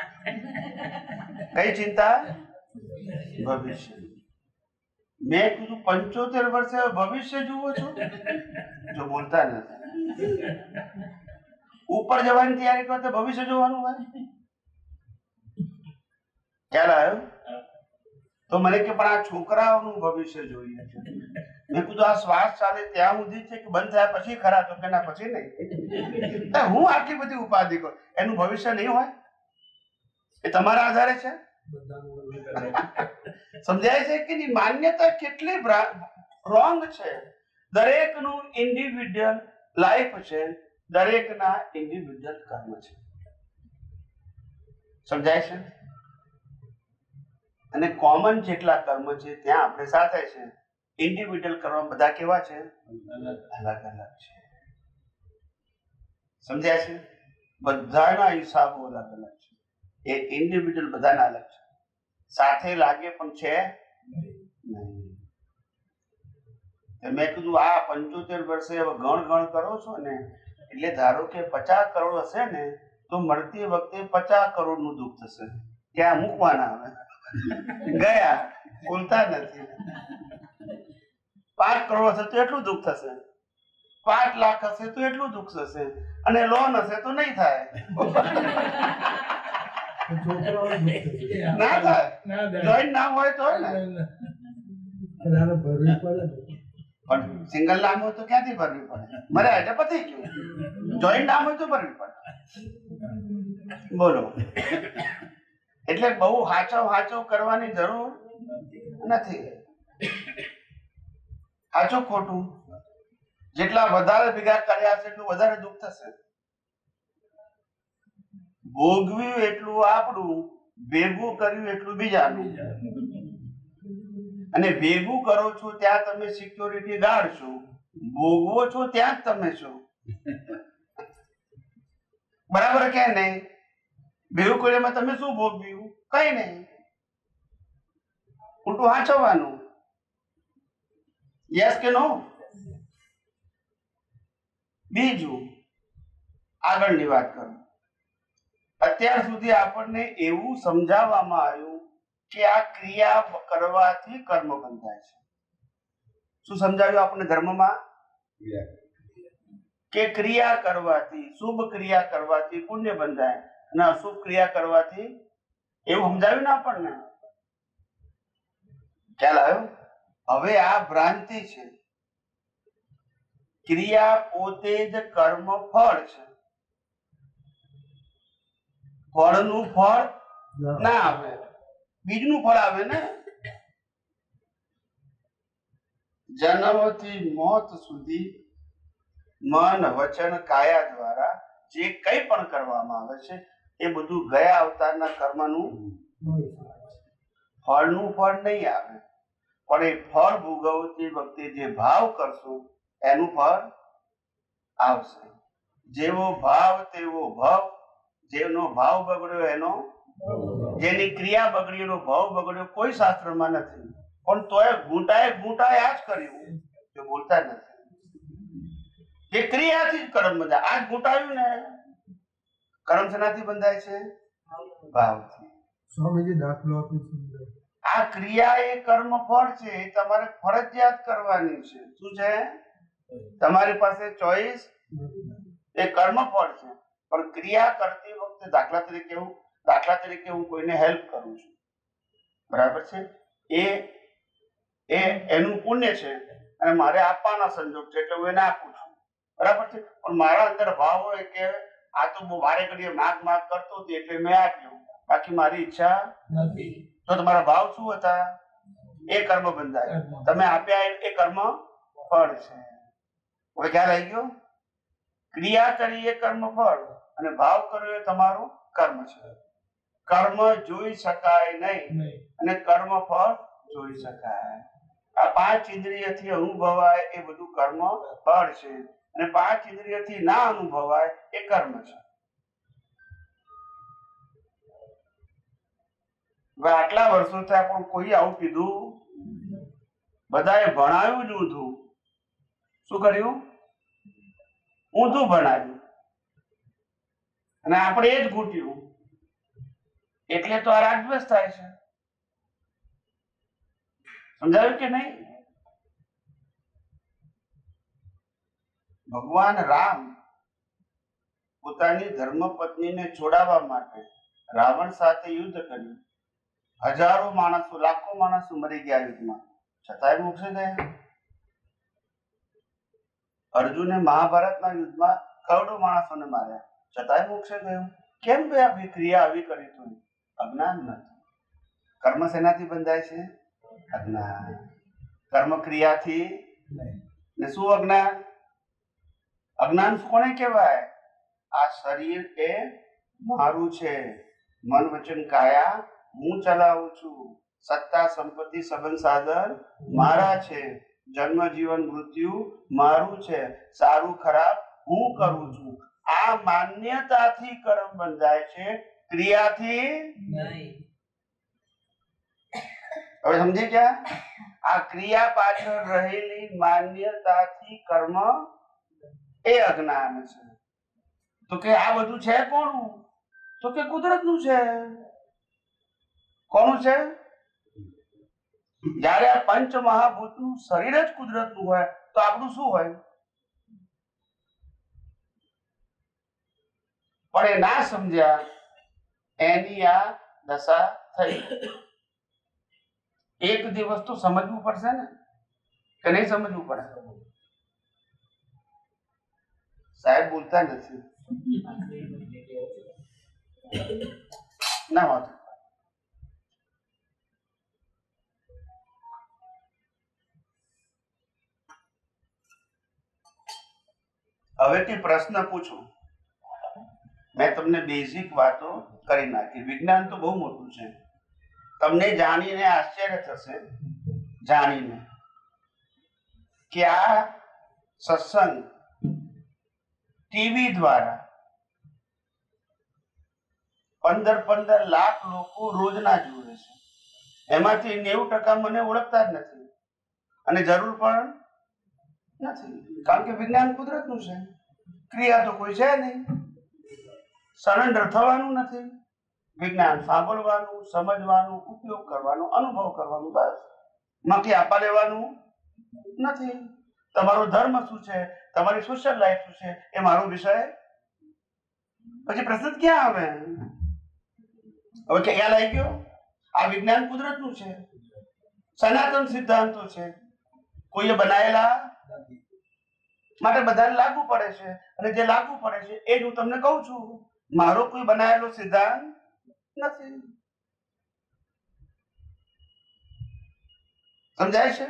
કઈ ચિંતા? ભવિષ્ય. મેં કીધું 75 વર્ષે ભવિષ્ય જુઓ છો? જો બોલતા નથી. ઉપર જવાની તૈયારી કરતા ભવિષ્ય જોવાનું હોય. ખ્યાલ આવ્યો? તો મને કે પણ આ છોકરાઓનું ભવિષ્ય જોઈએ છે. મેં કીધું આ શ્વાસ ચાલે ત્યાં સુધી છે કે બંધ થયા પછી ખરા? તો કે ના પછી નહીં. હું આટલી બધી ઉપાધિ કરું, એનું ભવિષ્ય નહીં હોય? એ તમારા આધારે છે. સમજાય છે કે ની માન્યતા કેટલી રોંગ છે. દરેકનું ઇન્ડિવિડ્યુઅલ લાઈફ છે, દરેકના ઇન્ડિવિડ્યુઅલ કર્મ છે. સમજાય છે? અને કોમન જેટલા કર્મ છે ત્યાં આપણે સાથે છે. ઇન્ડિવિડ્યુઅલ કર્મ બધા કેવા છે? અલગ અલગ છે. સમજાય છે? બધાના હિસાબો અલગ અલગ છે. એ ઇન્ડિવિડ્યુઅલ બધાના અલગ છે. સાથે લાગે પણ છે નહીં. મેં કીધું આ 75 વર્ષે હવે ગણ કરો છો ને, એટલે ધારો કે 50 કરોડ હશે ને તો મળતી વખતે 50 કરોડ નું દુઃખ થશે. ક્યાં મૂકવાના? હવે ગયા, બોલતા નથી. 5 કરોડ હશે તો એટલું દુઃખ થશે, 5 લાખ હશે તો એટલું દુઃખ થશે, અને લોન હશે તો નહીં થાય. ના થાય. જોઈન્ટ નામ હોય તો હોય ને, ભરવી પડે. પણ સિંગલ નામ હોય તો ક્યાંથી ભરવી પડે? મરે એટલે પતી ગયું. જોઈન્ટ નામ હોય તો ભરવી પડે. બોલો. એટલે બહુ હાચવ કરવાની જરૂર નથી. સાચું ખોટું જેટલા વધારે ભેગા કર્યા છે એટલું વધારે દુઃખ થશે. ભોગવ્યું એટલું આપણું, ભેગું કર્યું એટલું બીજાનું. અને ભેગું કરો છો ત્યાં તમે સિક્યોરિટી ગાર્ડ છો, ભોગવો છો ત્યાં જ તમે છો. બરાબર કે નહીં? ભેગું કર્યામાં તમે શું ભોગવ્યું? કઈ નહીં, ઉલટું વાંચવાનું. યસ કે નો? બીજું આગળની વાત કરું. અત્યાર સુધી આપણને એવું સમજાવવામાં આવ્યું કે આ ક્રિયા કરવાથી કર્મ બંધાય છે. શું સમજાવ્યું આપણને ધર્મમાં? કે ક્રિયા કરવાથી, શુભ ક્રિયા કરવાથી પુણ્ય બંધાય અને અશુભ ક્રિયા કરવાથી, એવું સમજાવ્યું ને આપણને? ખ્યાલ આવ્યો? હવે આ ભ્રાંતિ છે. ક્રિયા પોતે જ કર્મ ફળ છે. ફળનું ફળ ના આવે, બીજનું ફળ આવે ને. જન્મથી મોત સુધી મન, વચન, કાયા દ્વારા જે કંઈ પણ કરવામાં આવે છે એ બધું ગયા અવતારના કર્મનું ફળનું ફળ નહીં આવે, પણ એ ફળ ભોગવતી વખતે જે ભાવ કરશું એનું ફળ આવશે. જેવો ભાવ તેવો ભાવ. જેનો ભાવ બગડ્યો એનો, જેની ક્રિયા બગડી એનો ભાવ બગડ્યો, કોઈ શાસ્ત્રમાં નથી. પણ તોય ઘૂંટાએ આ જ કર્યું, જો બોલતા નથી. એ ક્રિયાથી જ કર્મ બંધાય. આ જ ઘૂંટાયું ને. કર્મ શેનાથી બંધાય છે? ભાવથી. સ્વામીજી દાખલો આપી છે. આ ક્રિયા એ કર્મ ફળ છે, એ તમારે ફરજિયાત કરવાની છે. શું છે? તમારી પાસે ચોઈસ. એ કર્મ ફળ છે, પણ ક્રિયા કરતી વખતે દાખલા તરીકે હું કોઈને હેલ્પ કરું છું, બરાબર છે, એ એનું પુણ્ય છે અને મારે આપવાના સંજોગ છે એટલે હું એને આપું છું, બરાબર છે. પણ મારા અંદર ભાવ હોય કે આ તો બહુ વારે ઘડીએ માગ કરતો હતી એટલે મેં આપ્યું, બાકી મારી ઈચ્છા નથી. તો તમારા ભાવ શું હતા? એ કર્મ બંધાય. તમે આપ્યા એ કર્મ ફળ છે. હવે ખ્યાલ આવી ગયો? ક્રિયા કરી એ કર્મ ફળ અને ભાવ કર્યો એ તમારું કર્મ છે. કર્મ જોઈ શકાય નહીં અને કર્મ ફળ જોઈ શકાય. આ 5 ઇન્દ્રિયથી અનુભવાય એ બધું કર્મ ફળ છે અને 5 ઇન્દ્રિયથી ના અનુભવાય એ કર્મ છે. હવે આટલા વર્ષોથી આપણે કોઈ આવું કીધું? બધાએ ભણાયું જ ઊંધું. શું કર્યું? ઊંધું ભણાવ્યું અને આપણે એ જ ઘૂંટ્યું. એટલે તો આ રાગદ્વેષ થાય છે. સમજાયું કે નહીં? ભગવાન રામ પોતાની ધર્મપત્નીને છોડાવવા માટે રાવણ સાથે યુદ્ધ કર્યું. હજારો માણસો, લાખો માણસો મરી ગયા યુદ્ધમાં, છતાંય મોક્ષે ગયા. અર્જુને મહાભારતના યુદ્ધમાં કરોડો માણસોને માર્યા, છતાંય મોક્ષે ગયો. કેમ ભાઈ ક્રિયા આવી કરી? તો અજ્ઞાન નથી. કર્મ શેનાથી બંધાય છે? અજ્ઞાન. કર્મ ક્રિયાથી ને શું અજ્ઞાન? અજ્ઞાન કોને કહેવાય? આ શરીર એ મારું છે, મન વચન કાયા હું ચલાવું છું, સત્તા સંપત્તિ સંબંધ સાધન મારા છે, જન્મ જીવન મૃત્યુ મારું છે, સારું ખરાબ હું કરું છું. આ માન્યતાથી કર્મ બંધાય છે, ક્રિયાથી નહીં. હવે સમજી ગયા? આ ક્રિયા પાછળ રહેલી માન્યતાથી કર્મ એ અજ્ઞાન છે. તો કે આ બધું છે કોનું? તો કે કુદરતનું છે. કોનું છે? જયારે આ પંચ મહાભૂતનું શરીર જ કુદરતનું હોય તો આપણું શું હોય? પણ એ ના સમજ્યા, એની આ દશા થઈ. એક દિવસ તો સમજવું પડશે ને, કે નહીં સમજવું પડે? સાહેબ બોલતા નથી. ના વાત. હવેથી પ્રશ્ન પૂછું. મેં તમને બેઝિક વાતો કરી નાખી. વિજ્ઞાન તો બહુ મોટું છે. તમને જાણીને આશ્ચર્ય થશે. જાણીને કે આ સત્સંગ ટીવી દ્વારા 15 લાખ લોકો રોજના જુએ છે. એમાંથી 90% મને ઓળખતા જ નથી અને જરૂર પણ નથી, કારણ કે વિજ્ઞાન કુદરતનું છે, ક્રિયા તો કોઈ છે નહીં. સરેન્ડર થવાનું નથી, વિજ્ઞાન સાંભળવાનું, સમજવાનું, ઉપયોગ કરવાનો, અનુભવ કરવાનો, બસ. બાકી આપવા લેવાનું નથી. તમારો ધર્મ શું છે, તમારી સોશિયલ લાઈફ શું છે, એ મારો વિષય. પછી પ્રશ્ન ક્યાં આવે? હવે ક્યાં લાગી ગયો? આ વિજ્ઞાન કુદરતનું છે, સનાતન સિદ્ધાંતો છે, કોઈએ બનાયેલા માટે બધાને લાગુ પડે છે, અને જે લાગુ પડે છે એ જ હું તમને કહું છું. મારો કોઈ બનાયેલો સિદ્ધાંત નથી. સમજાય છે?